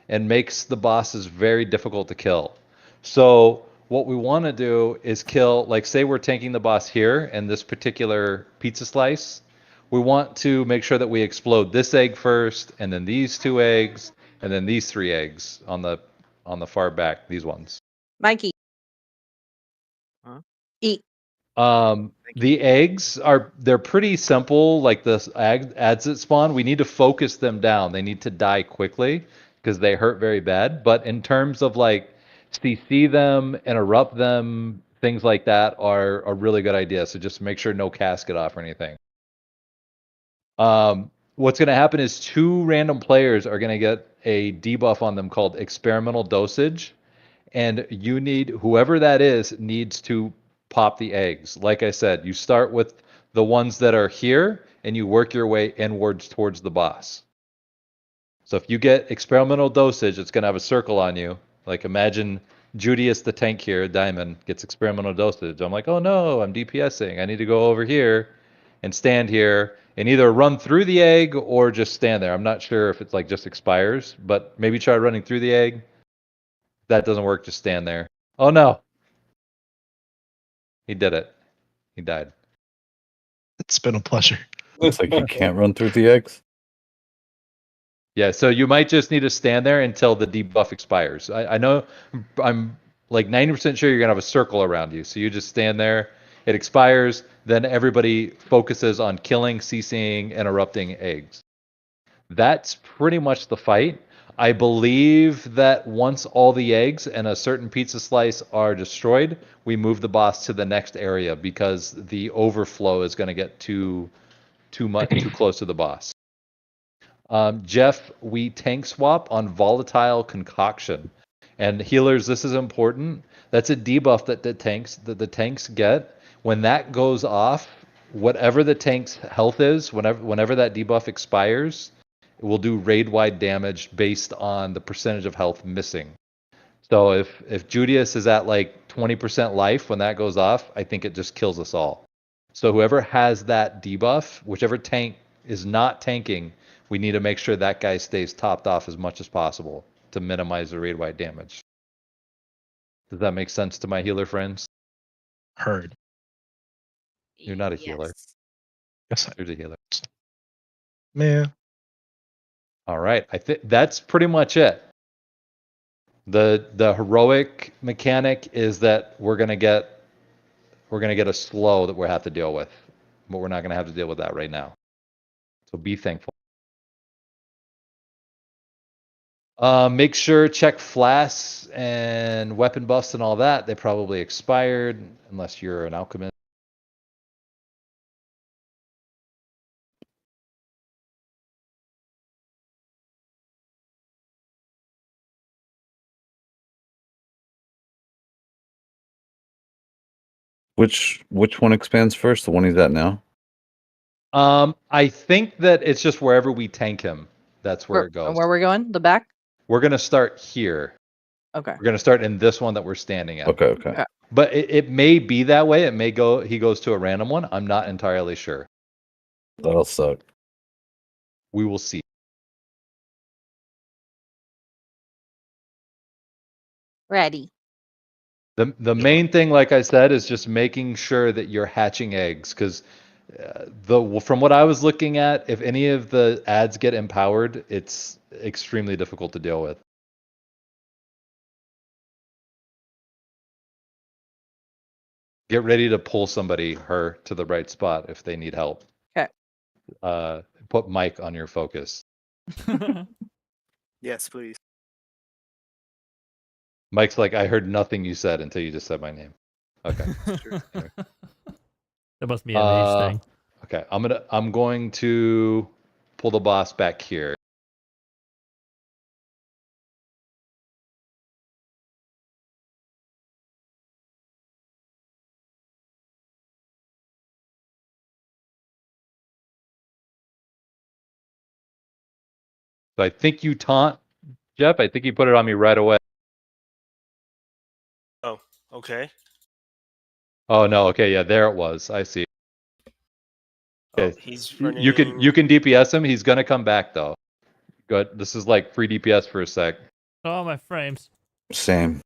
and makes the bosses very difficult to kill. So what we want to do is kill, like say we're tanking the boss here and this particular pizza slice, we want to make sure that we explode this egg first, and then these 2 eggs, and then these 3 eggs on the far back, these ones. Mikey. Huh? Eat. The eggs they're pretty simple, like the ads that spawn. We need to focus them down. They need to die quickly because they hurt very bad. But in terms of like CC them, interrupt them, things like that are a really good idea. So just make sure no casket off or anything. What's going to happen is 2 random players are going to get a debuff on them called experimental dosage, and you need, whoever that is needs to pop the eggs. Like I said, you start with the ones that are here and you work your way inwards towards the boss. So if you get experimental dosage, it's going to have a circle on you. Like imagine Judius the tank here, Diamond, gets experimental dosage. I'm like, oh no, I'm DPSing. I need to go over here and stand here and either run through the egg or just stand there. I'm not sure if it's like just expires, but maybe try running through the egg. That doesn't work, just stand there. Oh no. He did it. He died. It's been a pleasure. It's like you can't run through the eggs. Yeah, so you might just need to stand there until the debuff expires. I know I'm like 90% sure you're going to have a circle around you. So you just stand there, it expires, then everybody focuses on killing, CCing, interrupting eggs. That's pretty much the fight. I believe that once all the eggs and a certain pizza slice are destroyed, we move the boss to the next area because the overflow is going to get too close to the boss. Jeff, we tank swap on volatile concoction. And healers, this is important. That's a debuff that the tanks get. When that goes off, whatever the tank's health is, whenever that debuff expires, it will do raid-wide damage based on the percentage of health missing. So if Judius is at like 20% life when that goes off, I think it just kills us all. So whoever has that debuff, whichever tank is not tanking, we need to make sure that guy stays topped off as much as possible to minimize the raid-wide damage. Does that make sense to my healer friends? Heard. You're not a healer. Yes, You're a healer. Man. All right. I think that's pretty much it. The heroic mechanic is that we're gonna get a slow that we have to deal with, but we're not gonna have to deal with that right now. So be thankful. Make sure check flasks and weapon buffs and all that. They probably expired unless you're an alchemist. Which one expands first? The one he's at now? I think that it's just wherever we tank him. That's where it goes. Where we're going? The back? We're gonna start here. Okay. We're gonna start in this one that we're standing at. Okay. But it may be that way. It may go. He goes to a random one. I'm not entirely sure. That'll suck. We will see. Ready. The main thing, like I said, is just making sure that you're hatching eggs, because from what I was looking at, if any of the ads get empowered, it's extremely difficult to deal with. Get ready to pull her to the right spot if they need help. Okay. Put Mike on your focus. Yes, please. Mike's like, I heard nothing you said until you just said my name. Okay. That must be a Mage thing. Okay, I'm going to pull the boss back here. So I think you taunt, Jeff. I think you put it on me right away. Oh, okay. Oh no, okay, yeah, there it was. I see. Okay. Oh, he's You running. can DPS him. He's gonna come back though. Good. This is like free DPS for a sec. Oh, my frames. Same.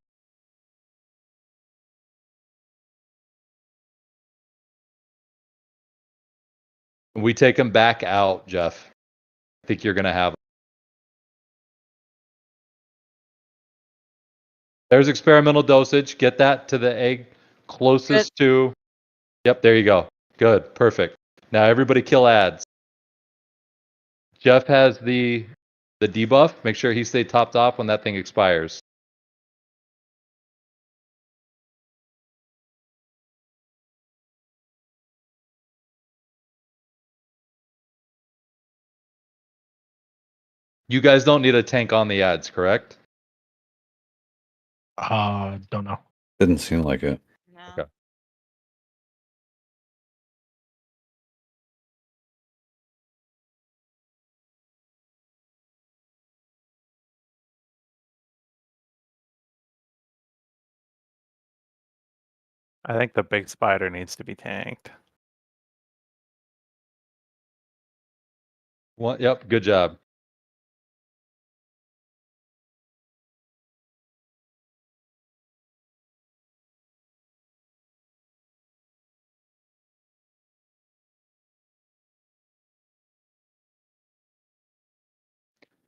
We take him back out, Jeff. I think you're gonna have. There's experimental dosage. Get that to the egg closest to. Yep, there you go. Good, perfect. Now everybody kill ads. Jeff has the debuff. Make sure he stays topped off when that thing expires. You guys don't need a tank on the ads, correct? Don't know. Didn't seem like it. No. Okay. I think the big spider needs to be tanked. Well, yep, good job.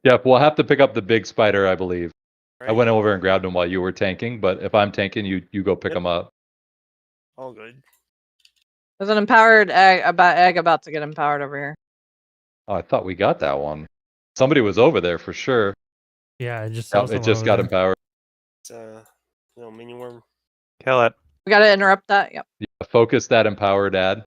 Yep, we'll have to pick up the big spider, I believe. I Right. went over and grabbed him while you were tanking, but if I'm tanking, you go pick Yep. him up. All good. There's an empowered egg about to get empowered over here. Oh, I thought we got that one. Somebody was over there for sure. Yeah, I just saw Yep, it someone just over got there. empowered. It's mini worm. Kill it. We gotta interrupt that. Yep. Yeah, focus that empowered ad.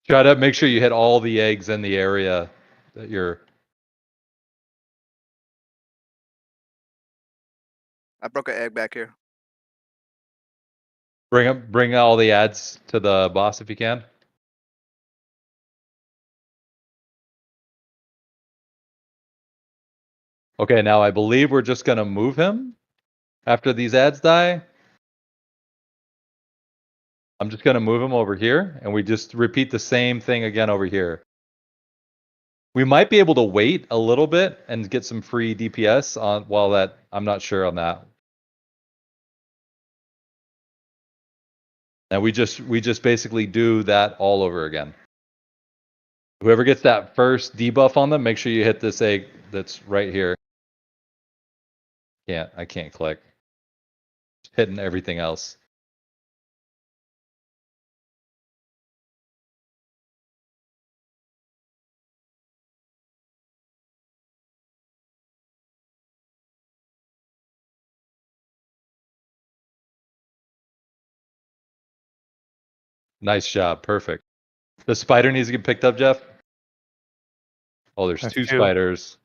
Try to make sure you hit all the eggs in the area that you're. I broke an egg back here. Bring all the ads to the boss if you can. Okay, now I believe we're just gonna move him after these ads die. I'm just gonna move him over here, and we just repeat the same thing again over here. We might be able to wait a little bit and get some free DPS on while that. I'm not sure on that. And we just basically do that all over again. Whoever gets that first debuff on them, make sure you hit this egg that's right here. I can't click. Just hitting everything else. Nice job. Perfect. The spider needs to get picked up, Jeff. Oh, there's There's two two. spiders.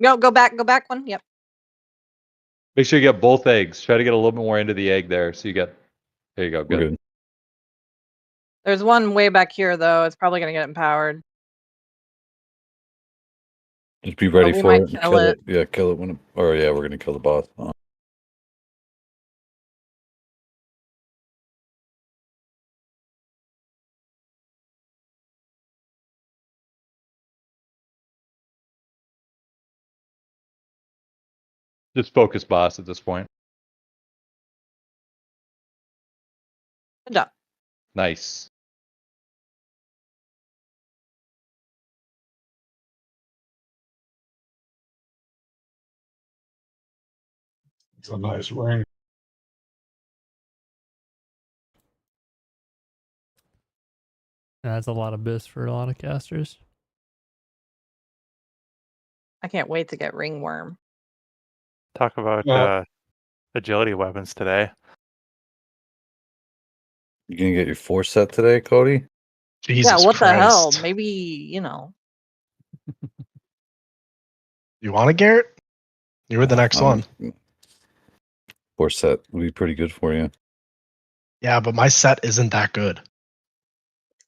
Go back one. Yep. Make sure you get both eggs. Try to get a little bit more into the egg there. So you get. There you go. We're Good. good. There's one way back here though. It's probably gonna get empowered. Just be ready we for might it. and kill Kill it. it. Yeah, kill it when it. Or yeah, we're gonna kill the boss. Just focus boss at this point. Good job. Nice. It's a nice ring. That's a lot of bis for a lot of casters. I can't wait to get ringworm. Talk about agility weapons today. You gonna get your 4 set today, Cody? Jesus Yeah, what the hell? Christ. Maybe, you know. You want it, Garrett? You were the next one. 4 set would be pretty good for you. Yeah, but my set isn't that good.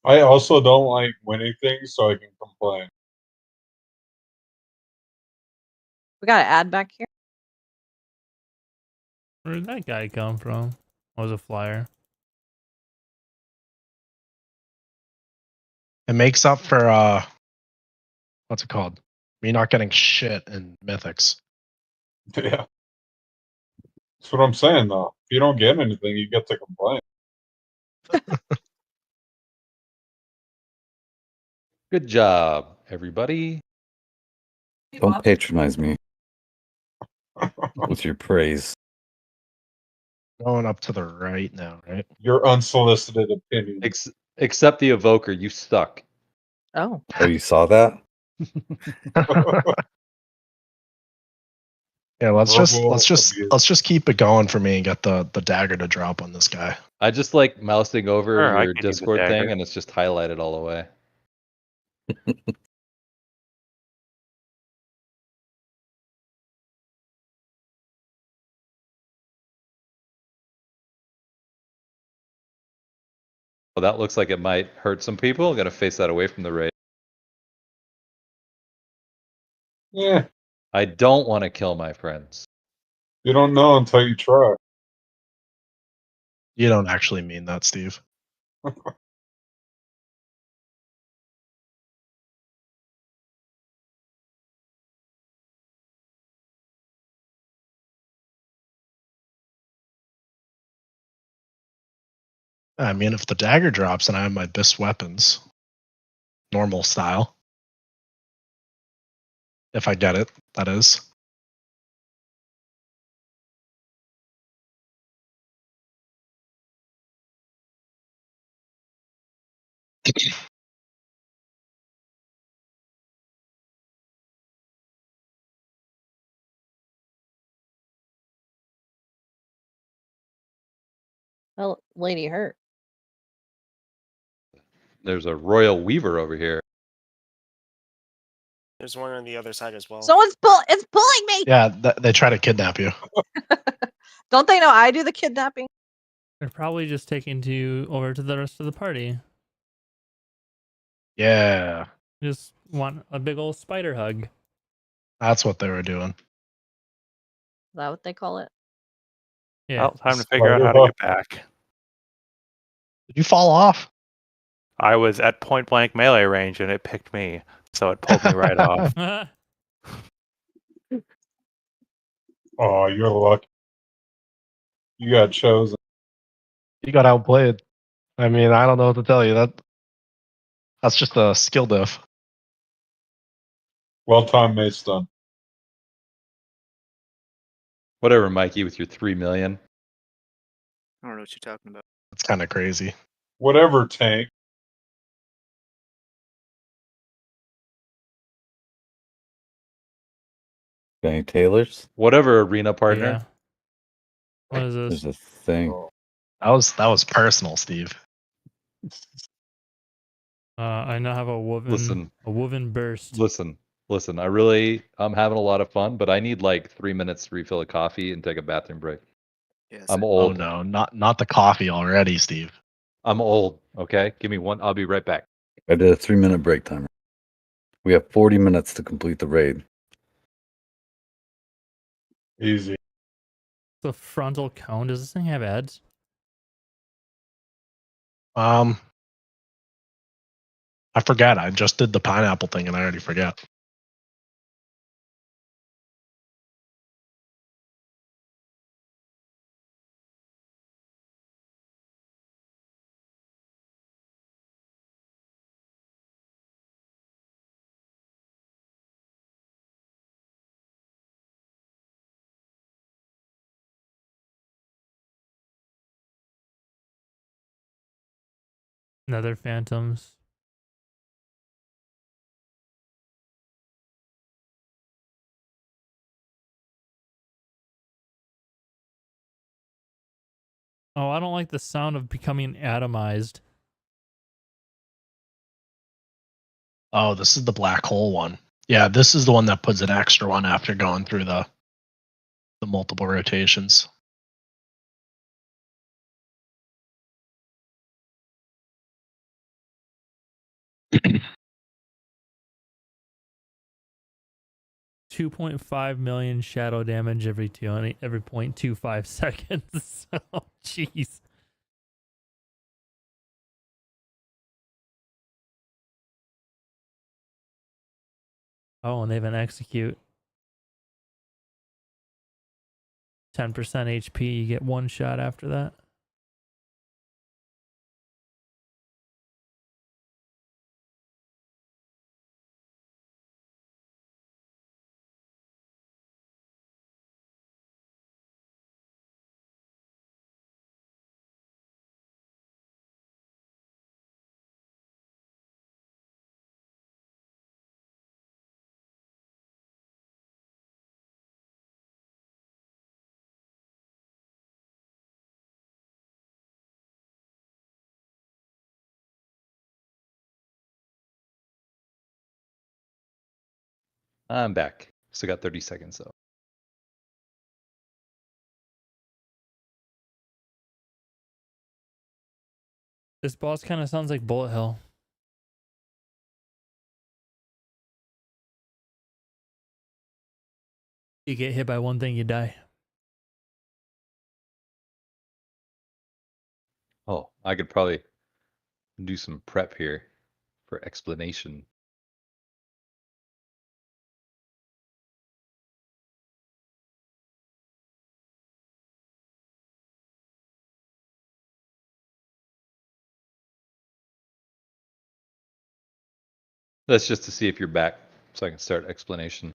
I also don't like winning things, so I can complain. We got to add back here. Where did that guy come from? Was a flyer. It makes up for what's it called? You're not getting shit in mythics. Yeah. That's what I'm saying, though. If you don't get anything, you get to complain. Good job, everybody. Don't patronize me with your praise. Going up to the right now, right? Your unsolicited opinion. Except the evoker, you suck. Oh. Oh, you saw that? Yeah, let's Verbal just keep it going for me and get the dagger to drop on this guy. I just like mousing over Sure, I your could use a Discord thing, dagger. and it's just highlighted all the way. Well, that looks like it might hurt some people. I'm gonna face that away from the raid. Yeah. I don't want to kill my friends. You don't know until you try. You don't actually mean that, Steve. I mean, if the dagger drops and I have my best weapons, normal style. If I get it, that is. Well, lady hurt. There's a royal weaver over here. There's one on the other side as well. Someone's it's pulling me. Yeah, they try to kidnap you. Don't they know I do the kidnapping? They're probably just taking you over to the rest of the party. Yeah, Just want a big old spider hug. that's what they were doing. Is that what they call it? Yeah. Well, time to figure out how to get back. Did you fall off? I was at point blank melee range and it picked me, so it pulled me right off. Oh, you're lucky. You got chosen. You got outplayed. I mean, I don't know what to tell you. That's just a skill diff. Well timed, Mace done. Whatever, Mikey, with your 3 million. I don't know what you're talking about. It's kind of crazy. Whatever, Tank. Got any tailors? Whatever, arena partner. Yeah. What is this? There's a thing. That was personal, Steve. I now have a woven burst. Listen. I'm having a lot of fun, but I need like 3 minutes to refill a coffee and take a bathroom break. Yes. I'm Oh old. no, not the coffee already, Steve. I'm old. Okay, give me one. I'll be right back. I did a 3-minute break timer. We have 40 minutes to complete the raid. Easy. The frontal cone. Does this thing have ads? I forgot. I just did the pineapple thing and I already forgot. Nether phantoms. Oh, I don't like the sound of becoming atomized. Oh, this is the black hole one. Yeah, this is the one that puts an extra one after going through the multiple rotations. $2.5 million shadow damage every 0.25 seconds. Oh, jeez. Oh, and they have an execute. 10% HP, you get one shot after that. I'm back. Still got 30 seconds though. This boss kind of sounds like Bullet Hell. You get hit by one thing, you die. Oh, I could probably do some prep here for explanation. That's just to see if you're back, so I can start explanation.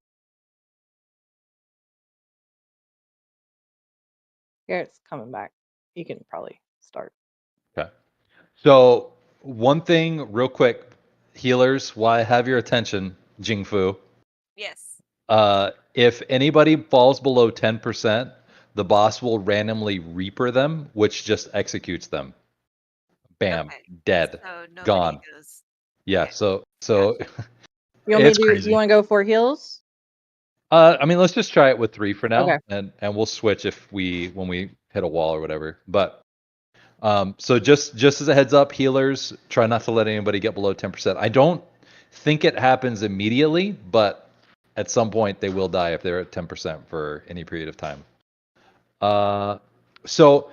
Garrett's coming back. You can probably start. Okay. So one thing, real quick, healers, while I have your attention, Jingfu. Yes. If anybody falls below 10%, the boss will randomly reaper them, which just executes them. Bam, Okay. dead, So nobody gone. goes. Yeah. Okay. So You want me it's to? crazy. You want to go for heals? I mean, let's just try it with 3 for now, Okay. and we'll switch when we hit a wall or whatever. But so just as a heads up, healers, try not to let anybody get below 10%. I don't think it happens immediately, but at some point they will die if they're at 10% for any period of time. So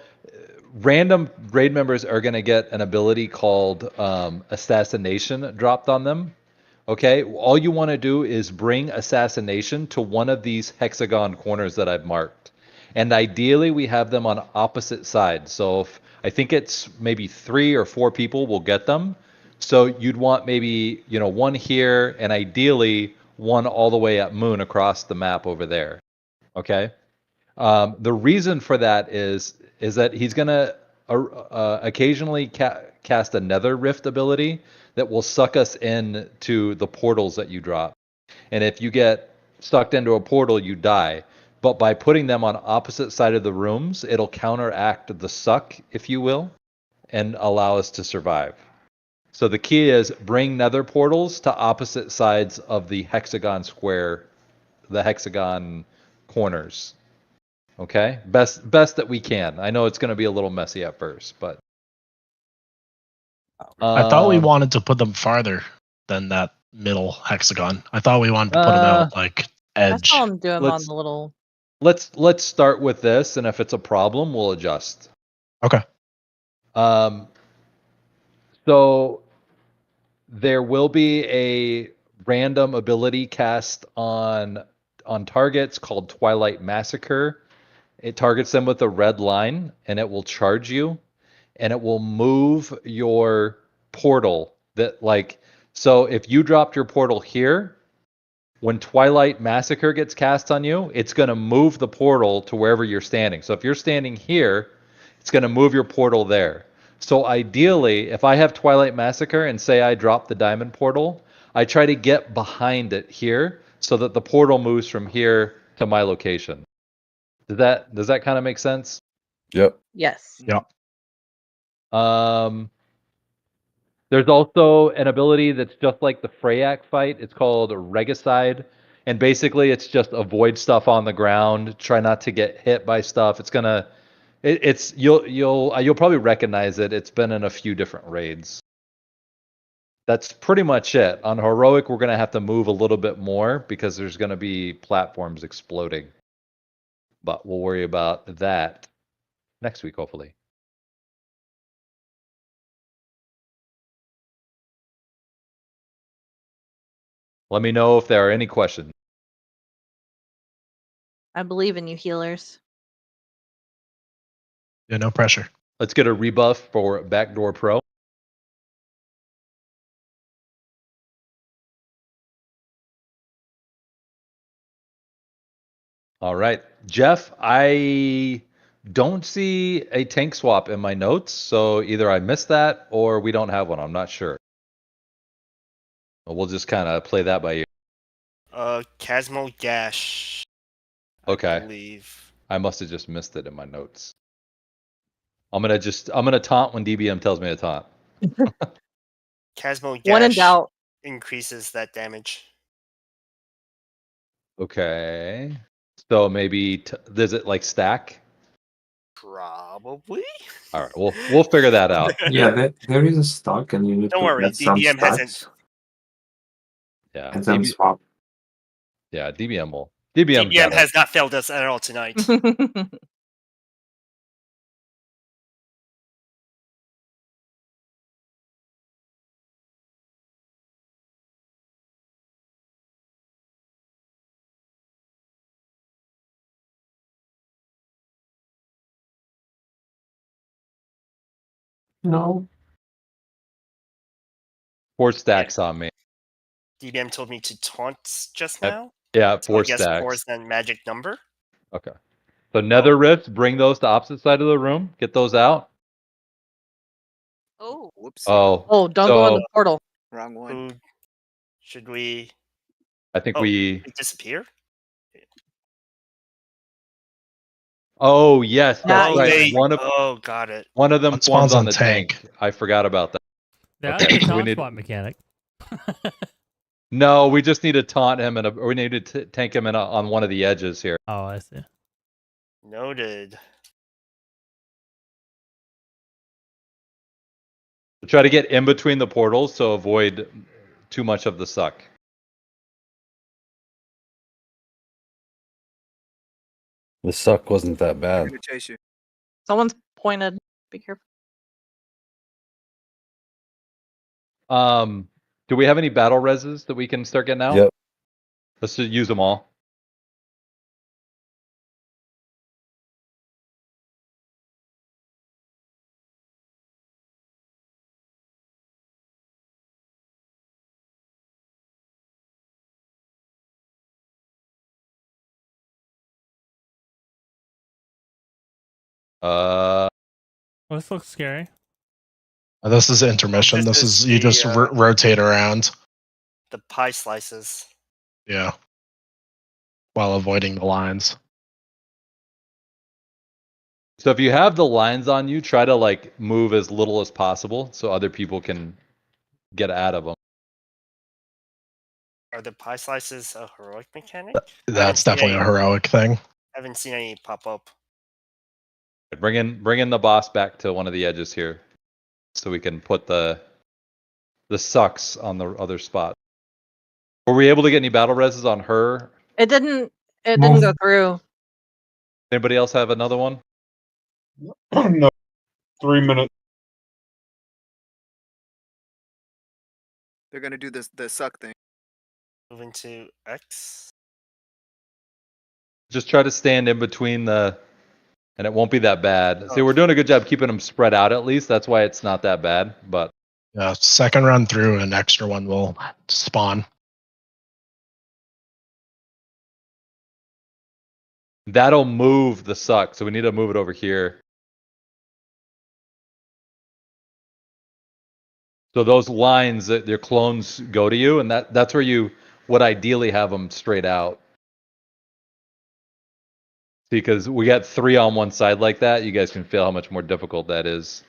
random raid members are going to get an ability called Assassination dropped on them. Okay, all you want to do is bring Assassination to one of these hexagon corners that I've marked. And ideally, we have them on opposite sides. So if, I think it's maybe 3 or 4 people will get them. So you'd want maybe, one here, and ideally one all the way at Moon across the map over there. Okay? The reason for that is that he's going to occasionally cast a Nether Rift ability that will suck us into the portals that you drop. And if you get sucked into a portal, you die. But by putting them on opposite side of the rooms, it'll counteract the suck, if you will, and allow us to survive. So the key is bring Nether portals to opposite sides of the hexagon square, the hexagon corners. Okay, best that we can. I know it's going to be a little messy at first, but I thought we wanted to put them farther than that middle hexagon. I thought we wanted to put them out like I edge. saw him do them on the little. Let's start with this, and if it's a problem, we'll adjust. Okay. So there will be a random ability cast on targets called Twilight Massacre. It targets them with a red line, and it will charge you, and it will move your portal. So if you dropped your portal here, when Twilight Massacre gets cast on you, it's going to move the portal to wherever you're standing. So if you're standing here, it's going to move your portal there. So ideally, if I have Twilight Massacre and say I drop the diamond portal, I try to get behind it here so that the portal moves from here to my location. Does that kind of make sense? Yep. Yes. Yep. There's also an ability that's just like the Freyak fight. It's called Regicide, and basically it's just avoid stuff on the ground. Try not to get hit by stuff. You'll probably recognize it. It's been in a few different raids. That's pretty much it. On heroic, we're gonna have to move a little bit more because there's gonna be platforms exploding. But we'll worry about that next week, hopefully. Let me know if there are any questions. I believe in you, healers. Yeah, no pressure. Let's get a rebuff for Backdoor Pro. All right, Jeff, I don't see a tank swap in my notes, so either I missed that or we don't have one. I'm not sure. We'll just kind of play that by ear. Casmo Gash. Okay. I believe. I must have just missed it in my notes. I'm gonna taunt when DBM tells me to taunt. Casmo When in Gash doubt. increases that damage. Okay. So maybe does it like stack? Probably. All right, we'll figure that out. Yeah, there is a stock, and you need Don't to worry, get some DBM hasn't. stats Yeah. and then swap. Yeah, DBM will. DBM DBM has not failed us at all tonight. No. 4 stacks on me. DBM told me to taunt just Yep. now. Yeah, So I 4 guess stacks. 4 is the magic number. Okay. So Nether Rifts, bring those to opposite side of the room. Get those out. Oh. Whoops. Oh, don't go in the portal. Wrong one. Should we? I think Oh, we. they disappear. Oh yes, that's Oh, right. they. One of Oh, got it. one of them One spawns spawns on on the tank. tank. I forgot about that. That's Okay, the so we taunt need. spot mechanic. No, we just need to taunt him or we need to tank him on one of the edges here. Oh, I see. Noted. Try to get in between the portals so avoid too much of the suck. The suck wasn't that I'm bad. gonna chase you. Someone's pointed. Be careful. Do we have any battle reses that we can start getting out? Yep. Let's just use them all. This looks scary. This is intermission. This This is is you just the, rotate around. The pie slices. Yeah. While avoiding the lines. So if you have the lines on you, try to like move as little as possible so other people can get out of them. Are the pie slices a heroic mechanic? That's definitely a heroic thing. Haven't seen any pop up. Bring in the boss back to one of the edges here, so we can put the sucks on the other spot. Were we able to get any battle reses on her? It didn't go through. Anybody else have another one? No. 3 minutes. They're gonna do the suck thing. Moving to X. Just try to stand in between and it won't be that bad. See, we're doing a good job keeping them spread out at least. That's why it's not that bad. But Yeah, second run through, an extra one will spawn. that'll move the suck. So we need to move it over here. So those lines that your clones go to you, and that's where you would ideally have them straight out. Because we got 3 on one side like that, you guys can feel how much more difficult that is.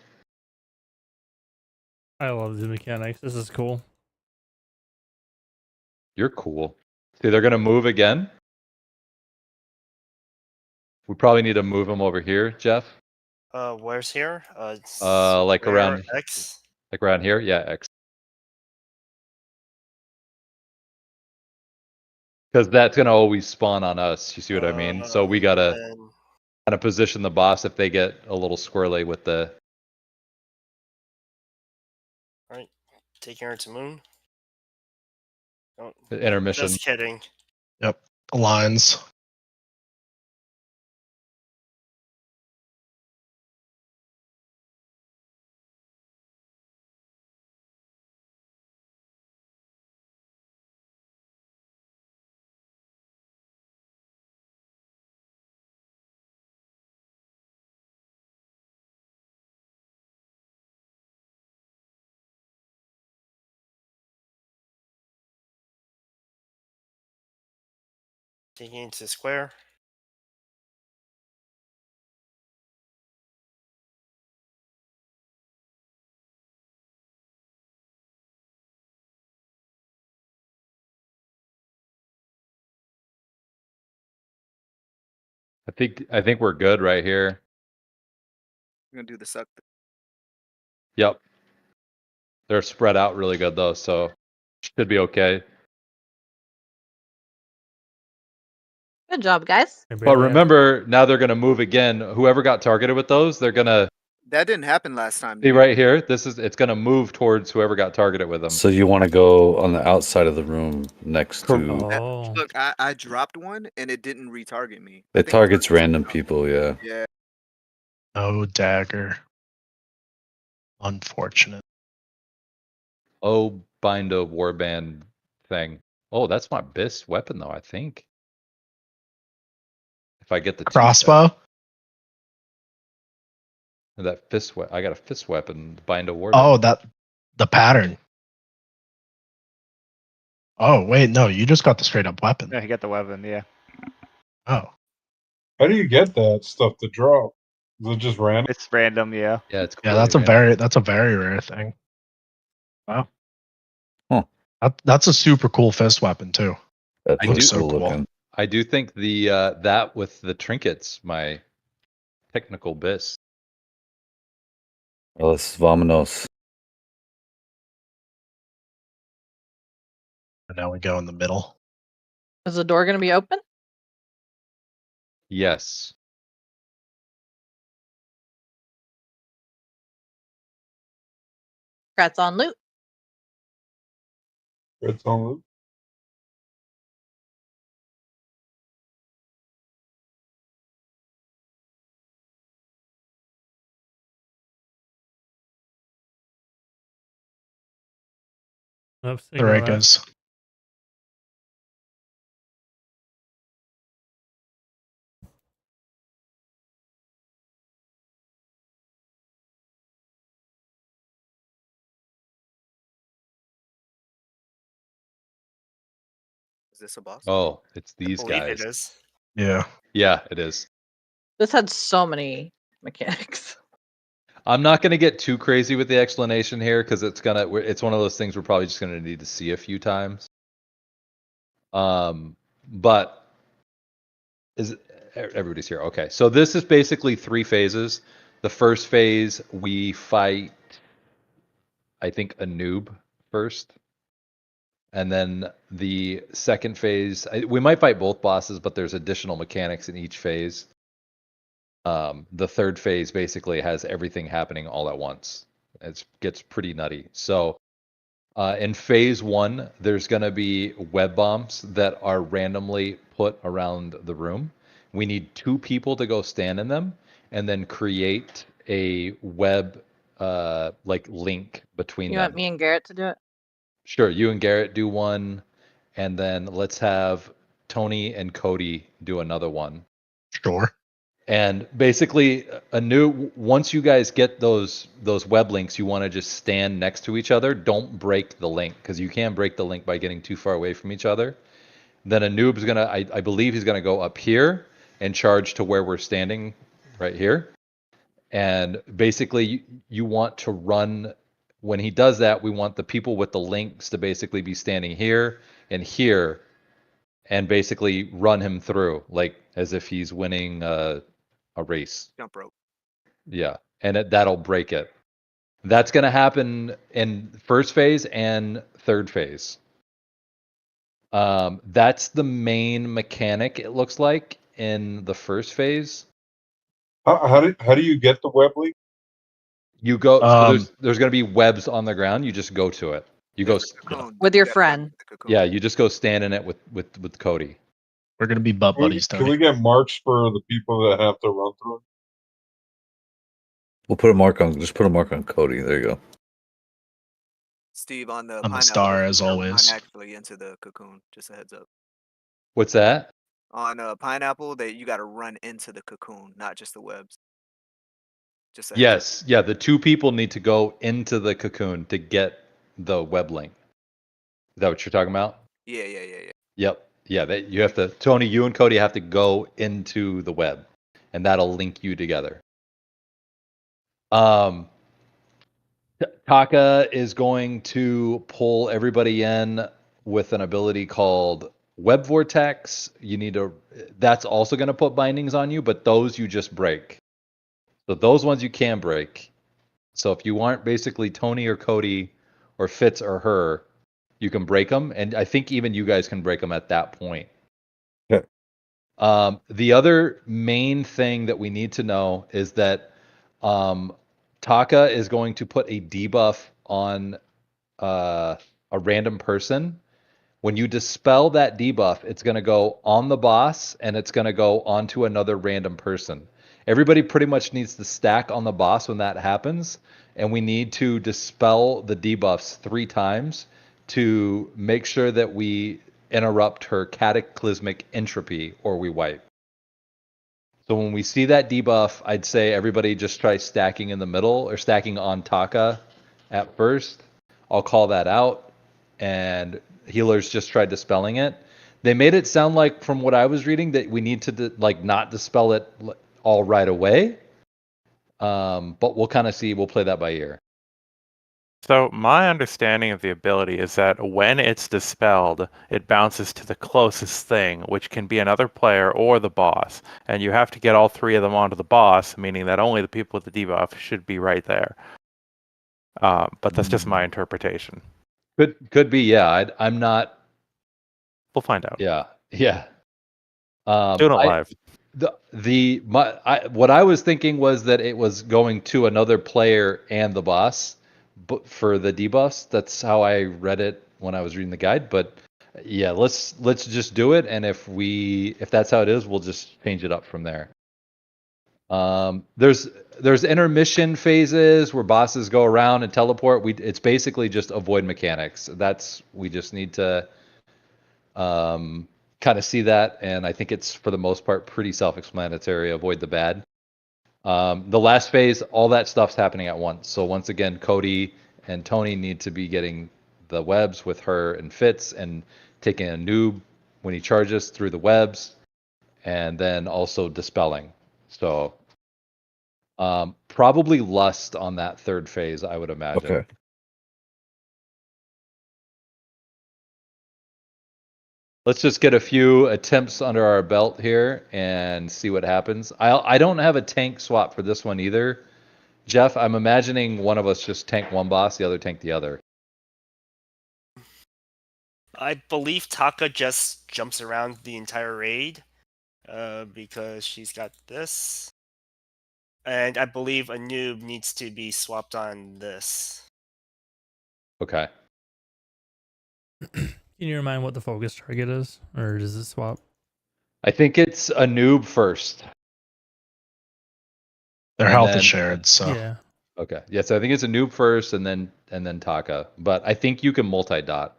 I love these mechanics. This is cool. You're cool. See, they're gonna move again. We probably need to move them over here, Jeff. Where's here? Like square around X. Like around here, yeah, X. Because that's gonna always spawn on us. You see what I mean? So we gotta kind of position the boss if they get a little squirrely with the. All right, taking her to moon. Oh, Intermission. just kidding. Yep. Lines. Taking into the square. I think we're good right here. I'm gonna do the suck. Yep. They're spread out really good though, so should be okay. Good job, guys. But remember, now they're gonna move again. Whoever got targeted with those, they're gonna That didn't happen last time. see right here. It's gonna move towards whoever got targeted with them. So you want to go on the outside of the room next to. Oh. Look, I dropped one and it didn't retarget me. It targets random people, yeah. Yeah. No dagger. Unfortunate. Oh, bind a warband thing. Oh, that's my best weapon though, I think. If I get the Crossbow? That fist weapon. I got a fist weapon. Bind a warband. Oh, the pattern. Oh, wait, no, you just got the straight up weapon. Yeah, he got the weapon. Yeah. Oh. How do you get that stuff to drop? Is it just random? It's random. Yeah. Yeah, it's Yeah, that's a very rare thing. Wow. Huh. That's a super cool fist weapon too. That I looks do- so cool cool. looking. I do think the that with the trinkets, my technical bis. Well, this is Vominos. And now we go in the middle. Is the door gonna be open? Yes. Congrats on loot. It's on loop. Oops, There it ignore that. goes. Is this a boss? Oh, it's these believe guys. it is. Yeah. Yeah, it is. This had so many mechanics. I'm not going to get too crazy with the explanation here because it's one of those things we're probably just going to need to see a few times. But everybody's here? Okay, so this is basically 3 phases. The first phase we fight, I think, a noob first, and then the second phase we might fight both bosses, but there's additional mechanics in each phase. The third phase basically has everything happening all at once. It gets pretty nutty. So in phase 1, there's going to be web bombs that are randomly put around the room. We need 2 people to go stand in them and then create a web link between You them. want me and Garrett to do it? Sure, you and Garrett do one, and then let's have Tony and Cody do another one. Sure. And basically, once you guys get those web links, you want to just stand next to each other. Don't break the link, because you can break the link by getting too far away from each other. Then a noob's gonna, I believe he's gonna go up here and charge to where we're standing, right here. And basically, you want to run. When he does that, we want the people with the links to basically be standing here and here, and basically run him through, like as if he's winning a race. Jump rope. Yeah, and that'll break it. That's going to happen in first phase and third phase. That's the main mechanic, it looks like, in the first phase. How do you get the web link? You go. So there's going to be webs on the ground. You just go to it. You go. With your friend. Yeah, you just go stand in it with Cody. We're gonna be butt buddies, Can Tony. we get marks for the people that have to run through it? We'll put a mark on. Just put a mark on Cody. There you go. Steve, on the I'm pineapple, the star you as gotta always. run actually into the cocoon. Just a heads up. What's that? On a pineapple, that you got to run into the cocoon, not just the webs. Just a heads up. Yes, yeah. The two people need to go into the cocoon to get the web link. Is that what you're talking about? Yeah. Yep. Yeah. You have to. Tony, you and Cody have to go into the web, and that'll link you together. Taka is going to pull everybody in with an ability called Web Vortex. That's also going to put bindings on you, but those you just break. So those ones you can break. So if you aren't basically Tony or Cody or Fitz or her, you can break them. And I think even you guys can break them at that point. Okay. The other main thing that we need to know is that Taka is going to put a debuff on a random person. When you dispel that debuff, it's going to go on the boss and it's going to go onto another random person. Everybody pretty much needs to stack on the boss when that happens, and we need to dispel the debuffs 3 times to make sure that we interrupt her cataclysmic entropy or we wipe. So when we see that debuff, I'd say everybody just try stacking in the middle or stacking on Taka at first. I'll call that out, and healers just tried dispelling it. They made it sound like, from what I was reading, that we need to not dispel it all right away. But we'll kind of see. We'll play that by ear. So my understanding of the ability is that when it's dispelled, it bounces to the closest thing, which can be another player or the boss. And you have to get all 3 of them onto the boss, meaning that only the people with the debuff should be right there. But that's just my interpretation. Could be, yeah. I'm not. We'll find out. Yeah. Doing it live. What I was thinking was that it was going to another player and the boss, but for the debuffs. That's how I read it when I was reading the guide. But yeah, let's just do it, and if that's how it is, we'll just change it up from there. There's intermission phases where bosses go around and teleport. It's basically just avoid mechanics. We just need to kind of see that, and I think it's for the most part pretty self-explanatory. Avoid the bad. The last phase, all that stuff's happening at once. So once again, Cody and Tony need to be getting the webs with her and Fitz, and taking a noob when he charges through the webs, and then also dispelling. So probably lust on that 3rd phase, I would imagine. Okay. Let's just get a few attempts under our belt here and see what happens. I don't have a tank swap for this one either. Jeff, I'm imagining one of us just tank one boss, the other tank the other. I believe Taka just jumps around the entire raid because she's got this. And I believe a noob needs to be swapped on this. Okay. Can you remind what the focus target is, or does it swap? I think it's a noob first. Their health is shared, so Yeah. Okay. Yeah, so I think it's a noob first, and then Taka. But I think you can multi-dot.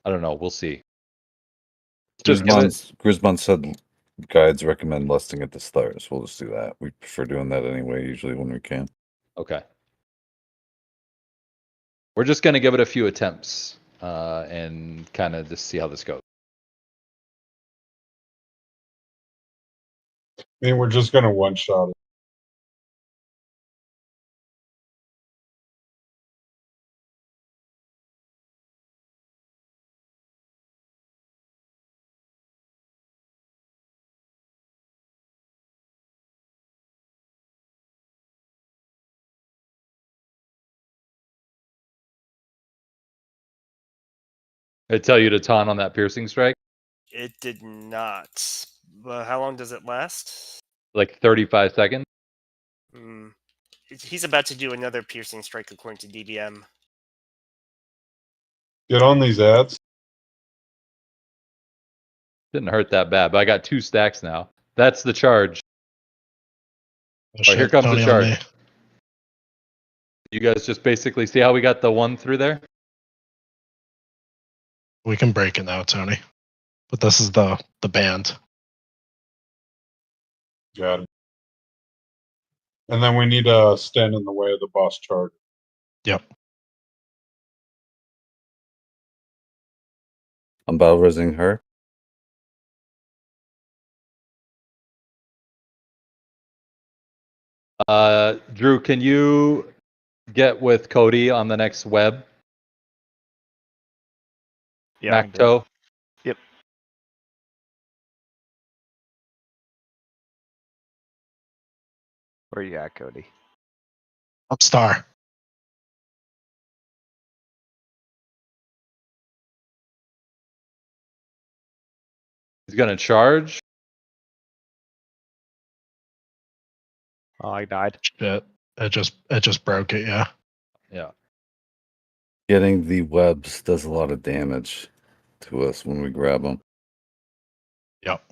I don't know. We'll see. Grisbon said guides recommend lusting at the start, so we'll just do that. We prefer doing that anyway, usually when we can. Okay. We're just going to give it a few attempts and kind of just see how this goes. I mean, we're just going to one-shot it. Did it tell you to taunt on that piercing strike? It did not. But how long does it last? Like 35 seconds? He's about to do another piercing strike according to DBM. Get on these ads. Didn't hurt that bad, but I got 2 stacks now. That's the charge. Oh, here comes the charge. You guys just basically see how we got the 1 through there? We can break it now, Tony. But this is the band. Got it. And then we need to stand in the way of the boss charge. Yep. I'm battle resing her. Drew, can you get with Cody on the next web? Yeah, I can do it. Macto. Yep. Where you at, Cody? Up star. He's gonna charge. Oh, I died. Shit. It just broke it, yeah. Yeah. Getting the webs does a lot of damage to us when we grab them. Yep.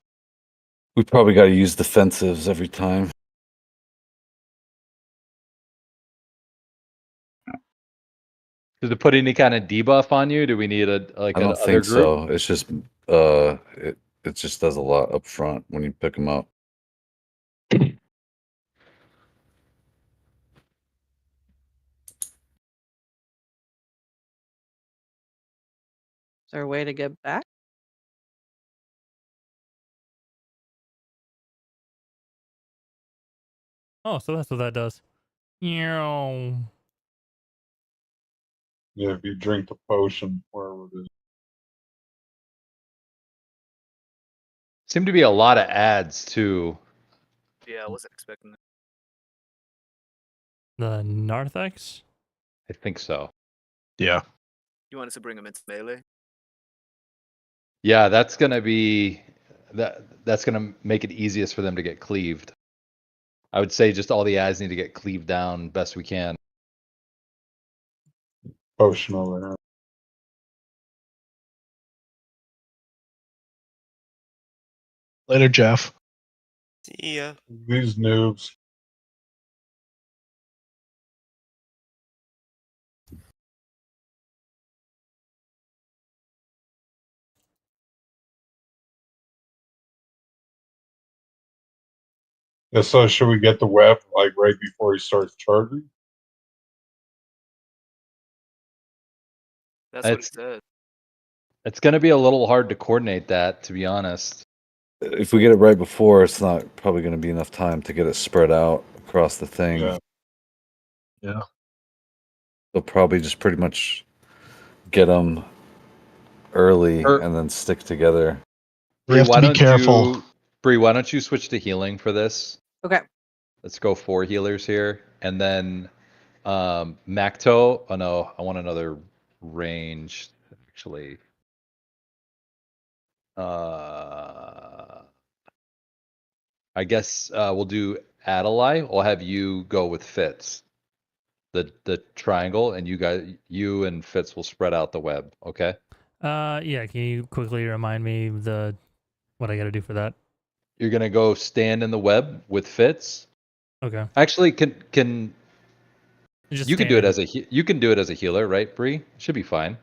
We probably got to use defensives every time. Does it put any kind of debuff on you? Do we need I don't other think group? so. It's just it just does a lot up front when you pick them up. Is there a way to get back? Oh, so that's what that does. Yeah. Yeah, if you drink the potion, wherever it is. Seem to be a lot of ads too. Yeah, I wasn't expecting that. The Narthex? I think so. Yeah. You want us to bring him into melee? Yeah, that's gonna be that's gonna make it easiest for them to get cleaved. I would say just all the ads need to get cleaved down best we can. Potion over there. Later, Jeff. See ya. These noobs. Yeah, so should we get the web like right before he starts charging? That's what It's it says. it's gonna be a little hard to coordinate that, to be honest. If we get it right before, it's not probably going to be enough time to get it spread out across the thing. Yeah. Yeah. They'll probably just pretty much get them early and then stick together. We have to be careful. Bree, why don't you switch to healing for this? Okay. Let's go 4 healers here. And then Macto. Oh no, I want another range, actually. I guess we'll do Adelaide. I'll have you go with Fitz. The triangle, and you and Fitz will spread out the web, okay? Yeah, can you quickly remind me what I gotta do for that? You're gonna go stand in the web with Fitz. Okay. Actually, can Just you can do it stand. as a healer, right, Bree? Should be fine.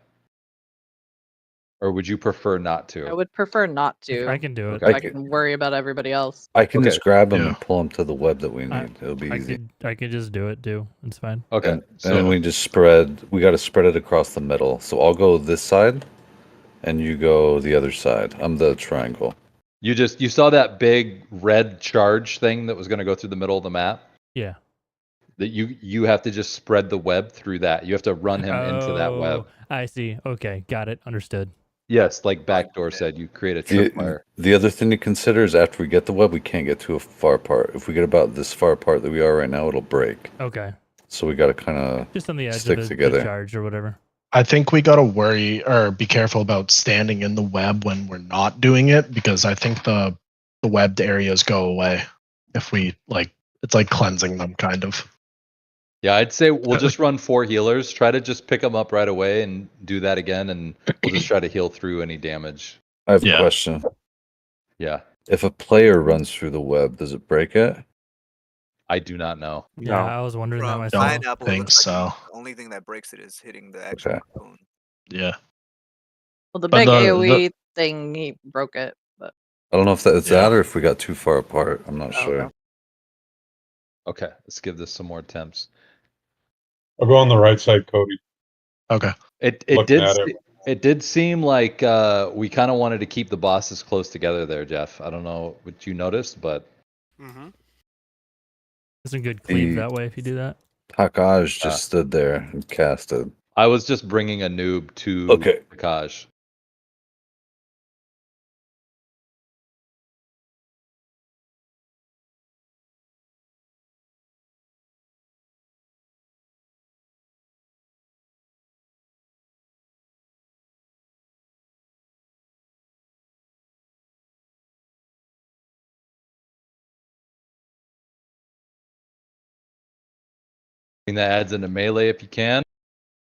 Or would you prefer not to? I would prefer not to. I can do it. I can worry about everybody else. I can Okay. just grab them and pull them to the web that we need. It'll be easy. I could just do it too. It's fine. Okay. And then we just spread. We got to spread it across the middle. So I'll go this side, and you go the other side. I'm the triangle. You saw that big red charge thing that was going to go through the middle of the map? Yeah. That you have to just spread the web through that. You have to run him into that web. I see. Okay, got it. Understood. Yes, like Backdoor said, you create a tripwire. The other thing to consider is after we get the web, we can't get too far apart. If we get about this far apart that we are right now, it'll break. Okay. So we got to kind of Just on the edge stick of the together. charge or whatever. I think we got to worry or be careful about standing in the web when we're not doing it, because I think the webbed areas go away if we it's like cleansing them kind of. Yeah, I'd say we'll just run 4 healers. Try to just pick them up right away and do that again, and we'll just try to heal through any damage. I have a Yeah. question. Yeah, If a player runs through the web, does it break it? I do not know. Yeah, No. I was wondering that From myself. pineapple, it think looks like so. the only thing that breaks it is hitting the actual Okay. cocoon. Yeah. Well, the But big the- AoE thing, he broke it, but I don't know if that's Yeah. that or if we got too far apart. I'm not I don't sure. know. Okay, let's give this some more attempts. I'll go on the right side, Cody. Okay. It Looking did at it. it did seem like we kind of wanted to keep the bosses close together there, Jeff. I don't know what you noticed, but Mm-hmm. It's a good cleave The- that way if you do that. Takaj just stood there and casted. I was just bringing a noob to Okay. Kaj. Bring the adds into melee if you can.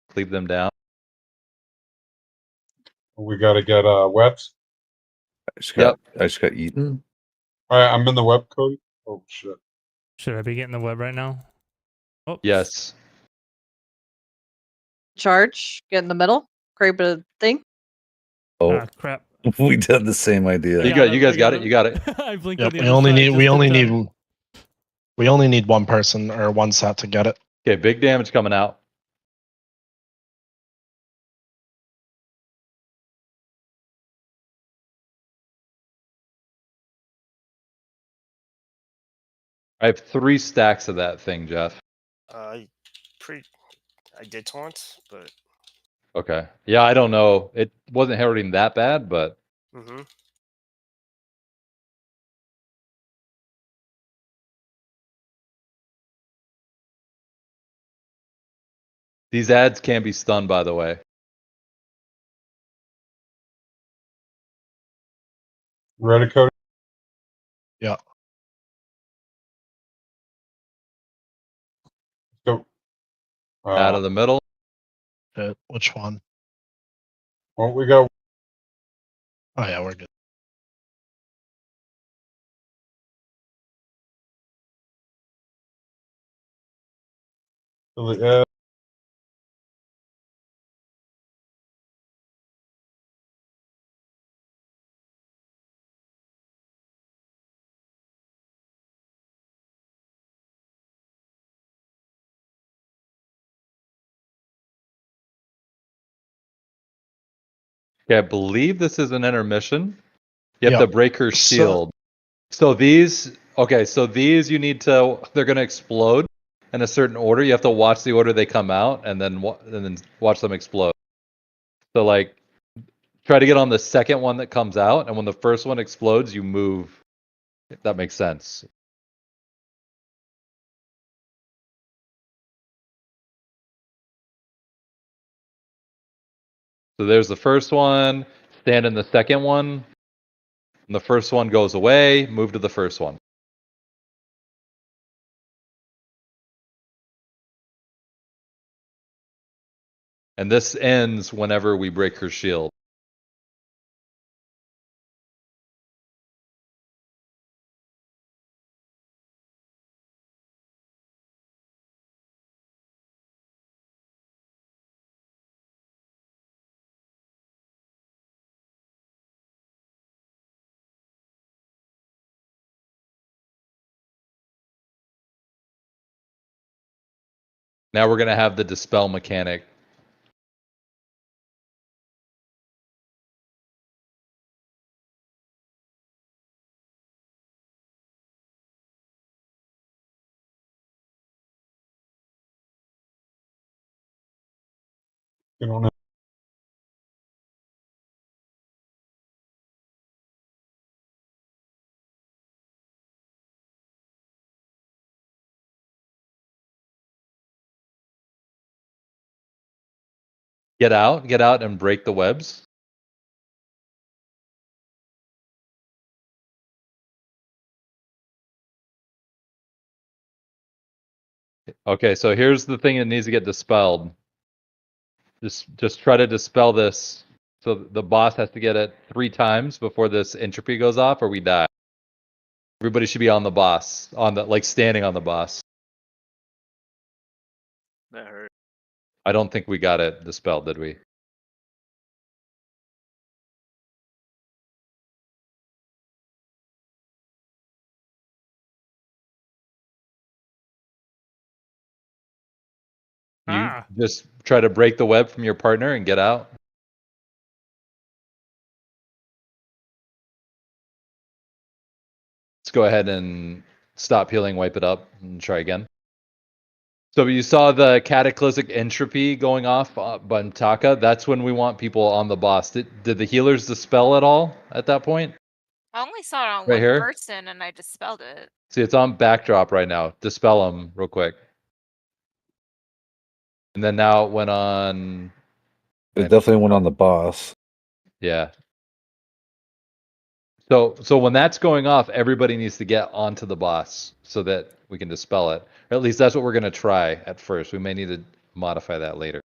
Cleave them down. We got to get webs. I just got eaten. All right, I'm in the web, Cody. Oh shit. Should I be getting the web right now? Oh, Yes. Charge, get in the middle, create a thing. Oh, Ah, crap. we did the same idea. You guys got it. You got it. I blinked Yep. on the We other only side need. just We in only time. need. We only need one person or one set to get it. Okay, big damage coming out. I have 3 stacks of that thing, Jeff. I did taunt, but Okay. Yeah, I don't know. It wasn't hurting that bad, but mm-hmm. these ads can be stunned, by the way. Ready, Cody? Yeah. Go. Out of the middle. Which one? Well, we got. Oh yeah, we're good. To the edge. Okay, I believe this is an intermission. You have Yep. to break her shield. So these, okay, so these you need to, they're going to explode in a certain order. You have to watch the order they come out and then watch them explode. So like, try to get on the second one that comes out, and when the first one explodes, you move. If that makes sense. So there's the first one. Stand in the second one. When the first one goes away, move to the first one. And this ends whenever we break her shield. Now we're going to have the dispel mechanic. Get on it. Get out and break the webs. Okay, so here's the thing that needs to get dispelled. Just try to dispel this. So the boss has to get it 3 times before this entropy goes off, or we die. Everybody should be on the boss, like standing on the boss. That hurt. I don't think we got it dispelled, did we? You just try to break the web from your partner and get out. Let's go ahead and stop healing, wipe it up, and try again. So you saw the cataclysmic entropy going off Bantaka. That's when we want people on the boss. Did the healers dispel at all at that point? I only saw it on Right one here? person and I dispelled it. See, it's on backdrop right now. Dispel them real quick. And then now it went on. It definitely went on the boss. Yeah. So when that's going off, everybody needs to get onto the boss so that we can dispel it. Or at least that's what we're going to try at first. We may need to modify that later.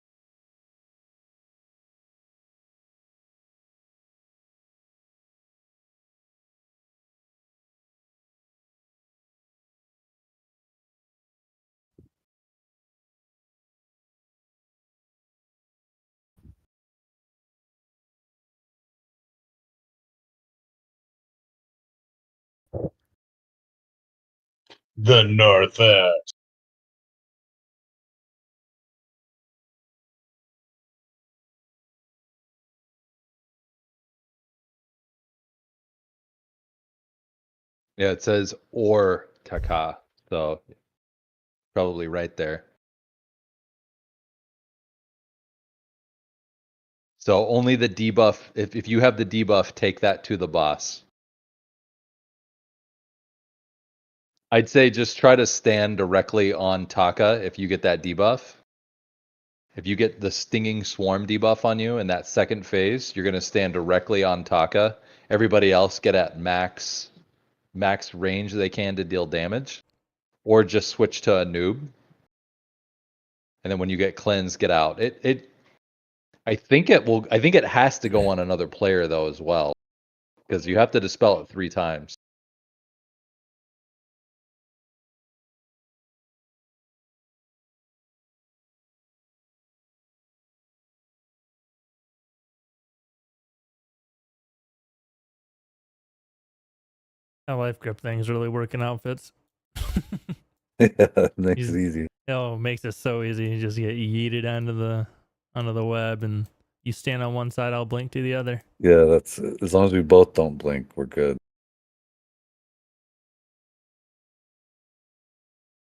The Northwest. Yeah, it says or Taka. So probably right there. So only the debuff, if you have the debuff, take that to the boss. I'd say just try to stand directly on Taka if you get that debuff. If you get the stinging swarm debuff on you in that second phase, you're going to stand directly on Taka. Everybody else get at max range they can to deal damage, or just switch to a noob. And then when you get cleansed, get out. I think it has to go on another player though as well, because you have to dispel it 3 times. That life grip thing is really working out, Fitz. Yeah, it makes it easy. Oh, it makes it so easy. You just get yeeted onto the web, and you stand on one side, I'll blink to the other. Yeah, that's as long as we both don't blink, we're good.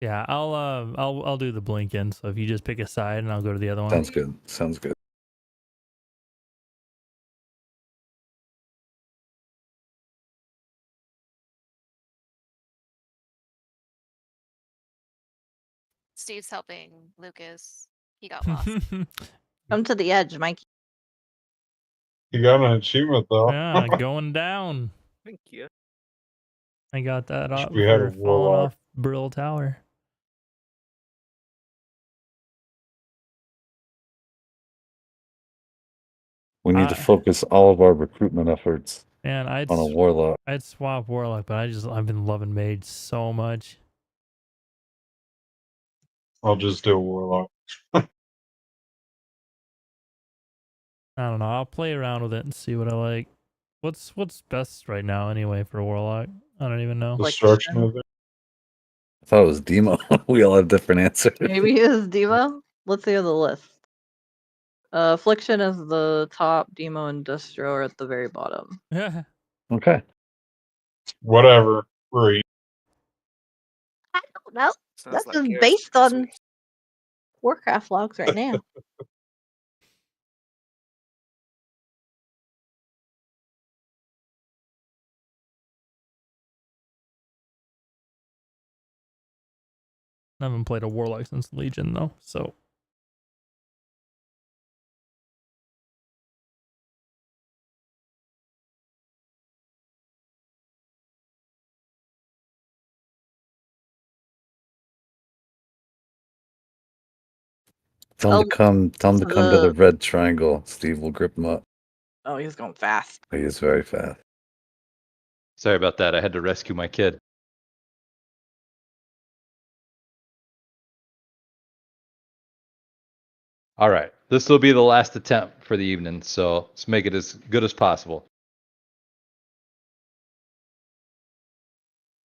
Yeah, I'll do the blink in. So if you just pick a side, and I'll go to the other one. Sounds good. Sounds good. Steve's helping Lucas. He got lost. Come to the edge, Mikey. You got an achievement though. Yeah, going down. Thank you. I got that Wish up we had a for falling warlock. off Brill Tower. We need to focus all of our recruitment efforts Man, on a warlock. I'd swap Warlock, but I've been loving Mage so much. I'll just do a warlock. I don't know. I'll play around with it and see what I like. What's best right now anyway for Warlock? I don't even know. Destruction of it. I thought it was Demo. We all have different answers. Maybe it's Devo. Let's see the list. Affliction is the top. Demo and Distro are at the very bottom. Yeah. Okay. Whatever. Free. I don't know. Sounds That's like just Garrett's based pretty on sweet. Warcraft logs right now. I haven't played a Warlock since Legion though, so Tell him to come. Tell him to come to the the- red triangle. Steve will grip him up. Oh, he's going fast. He is very fast. Sorry about that. I had to rescue my kid. All right. This will be the last attempt for the evening, so let's make it as good as possible.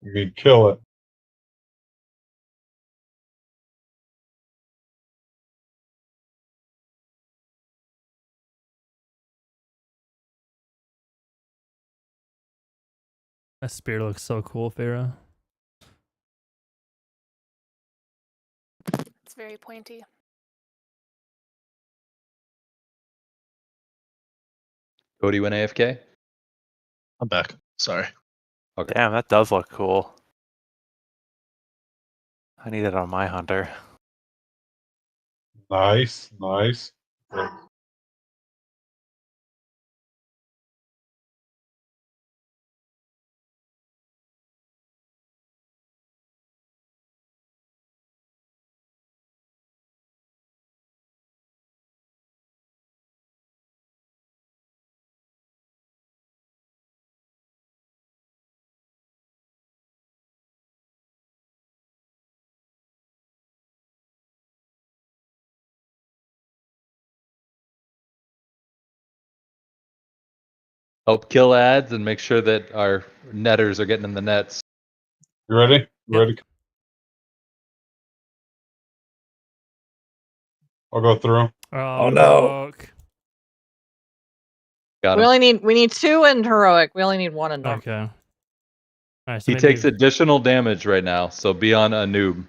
You can kill it. That spear looks so cool, Farah. It's very pointy. Cody went AFK? I'm back. Sorry. Okay. Damn, that does look cool. I need it on my hunter. Nice, nice. Help kill ads and make sure that our netters are getting in the nets. You ready? You Yep. ready? I'll go through. Oh, no. Got We him. only need 2 in heroic. We only need 1 in normal. Okay. All right. So He takes additional damage right now, so be on a noob.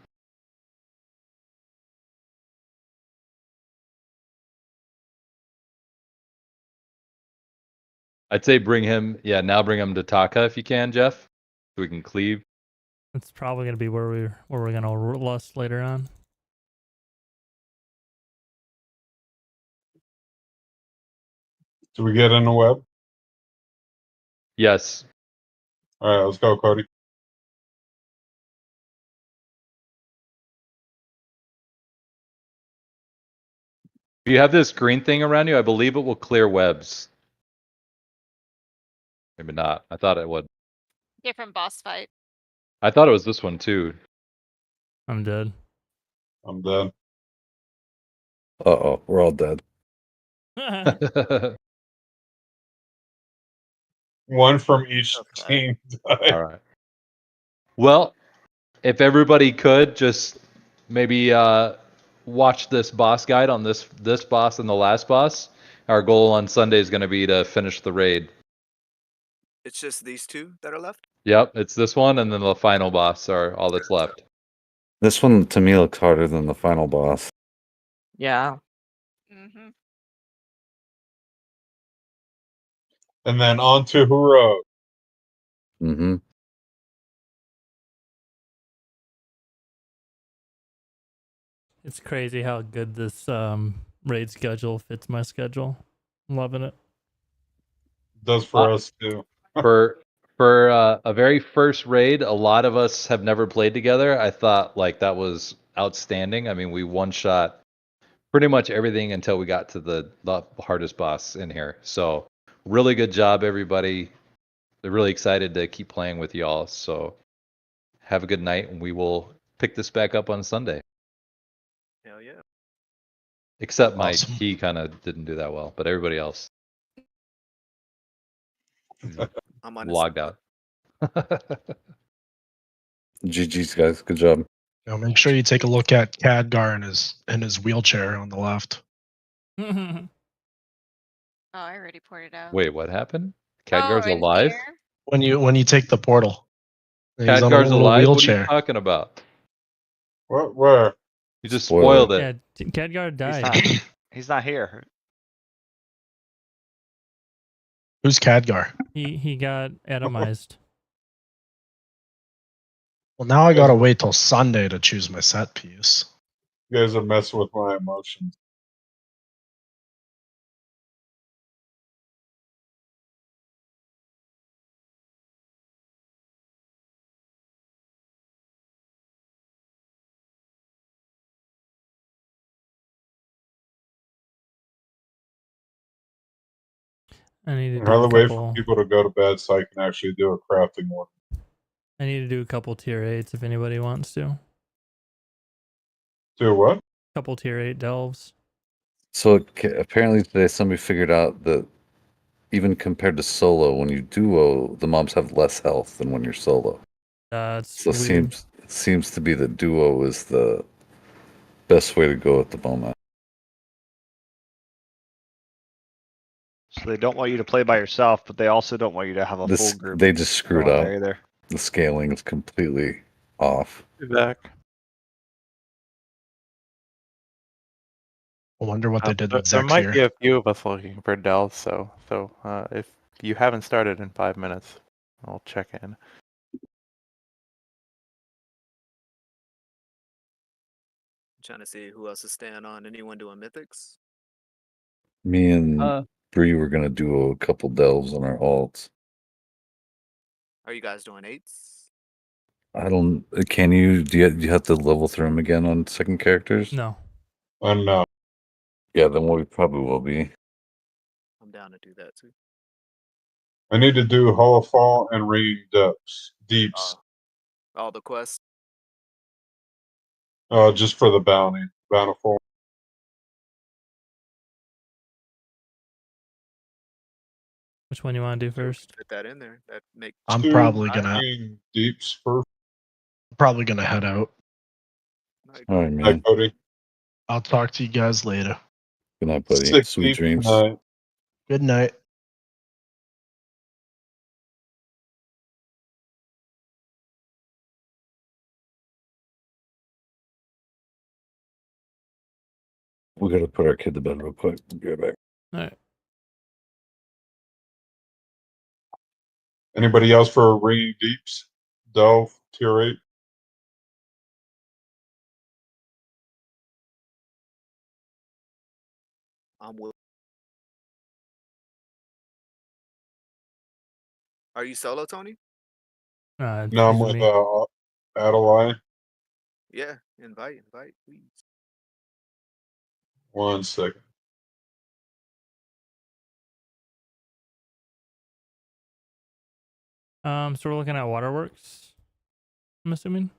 I'd say bring him, now bring him to Taka if you can, Jeff, so we can cleave. It's probably gonna be where we're gonna lust later on. Do we get in the web? Yes. All right, let's go, Cody. If you have this green thing around you, I believe it will clear webs. Maybe not. I thought it would. Different boss fight. I thought it was this one too. I'm dead. I'm dead. Uh-oh, we're all dead. One from each Okay. team died. All right. Well, if everybody could just maybe watch this boss guide on this boss and the last boss. Our goal on Sunday is going to be to finish the raid. It's just these 2 that are left. Yep, it's this one and then the final boss are all that's left. This one to me looks harder than the final boss. Yeah. Mm-hmm. And then on to heroic. Mm-hmm. It's crazy how good this raid schedule fits my schedule. I'm loving it. Does for us too. For a very first raid, a lot of us have never played together. I thought like that was outstanding. I mean, we one shot pretty much everything until we got to the hardest boss in here. So really good job, everybody. They're really excited to keep playing with y'all. So have a good night, and we will pick this back up on Sunday. Hell yeah. Except my Awesome. key kind of didn't do that well, but everybody else I'm on logged out. GG's, guys. Good job. Make sure you take a look at Khadgar in his wheelchair on the left. Oh, I already poured it out. Wait, what happened? Oh, Khadgar's in alive? here? When you take the portal. He's on a Khadgar's little alive? What are wheelchair. you talking about? What? Where? You just Spoiler. spoiled it. Yeah, Khadgar He's died. not, he's not here. Who's Khadgar? He got atomized. Well, now I gotta wait till Sunday to choose my set piece. You guys are messing with my emotions. I need to do Another a way for couple. people to go to bed so I can actually do a crafting one. I need to do a couple tier 8s if anybody wants to. Do what? Couple tier 8 delves. So apparently today somebody figured out that even compared to solo, when you duo, the mobs have less health than when you're solo. It's So weird. seems to be that duo is the best way to go at the moment. So they don't want you to play by yourself, but they also don't want you to have a full group. They just screwed going up. there either. The scaling is completely off. Back. I wonder what they did with There Zex might here. be a few of us looking for delves, so if you haven't started in 5 minutes, I'll check in. Trying to see who else is staying on. Anyone doing mythics? Me and Bree were gonna do a couple delves on our alts. Are you guys doing 8s? I don't. Can you? Do you have to level through them again on second characters? No. No. Yeah, then we probably will be. I'm down to do that too. I need to do Holofall and Ringing Deeps. All the quests. Just for the bountiful. Which one you want to do first? Fit that in there. That make. I'm Two probably gonna Ringing Deeps first. head out. All right, Hi, man. Cody. I'll talk to you guys later. Good night, buddy. 6 Sweet deep dreams. tonight. Good night. We gotta put our kid to bed real quick. Be right back. All right. Anybody else for Ringing Deeps? Delve, tier 8? I'm will. Are you solo, Tony? No, I'm with Adelaide. Yeah, invite, please. 1 second. So we're looking at waterworks, I'm assuming.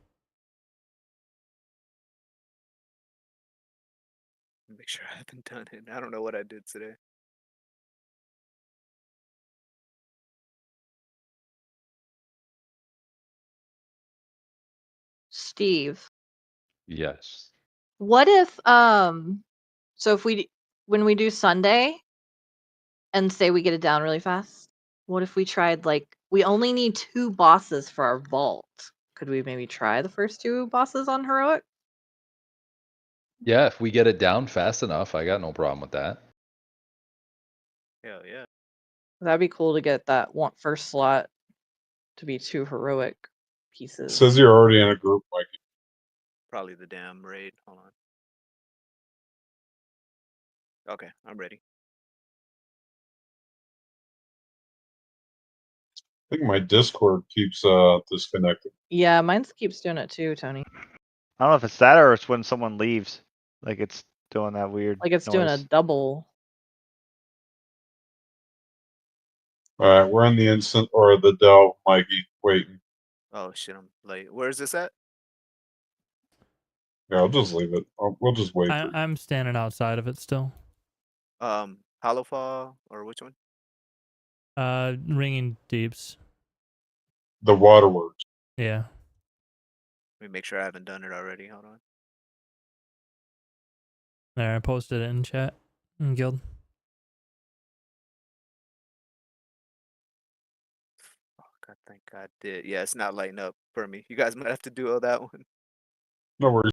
Make sure I haven't done it. I don't know what I did today. Steve, Yes. what if so if when we do Sunday and say we get it down really fast, what if we tried we only need 2 bosses for our vault? Could we maybe try the first 2 bosses on heroic? Yeah, if we get it down fast enough, I got no problem with that. Hell yeah. That'd be cool to get that first slot to be 2 heroic pieces. Says you're already in a group, Mikey. Probably the damn raid. Hold on. Okay, I'm ready. I think my Discord keeps disconnected. Yeah, mine keeps doing it too, Tony. I don't know if it's that or it's when someone leaves. Like it's doing that weird Like it's noise. doing a double. All right, we're in the instant or the Delve, Mikey. Waiting. Oh shit, I'm late. Where is this at? Yeah, I'll just leave it. We'll just wait. For you. I'm standing outside of it still. Hollowfall or which one? Ringing Deeps. The waterworks. Yeah. Let me make sure I haven't done it already. Hold on. There, I posted it in chat in guild. Fuck, I think I did. Yeah, it's not lighting up for me. You guys might have to do all that one. No worries.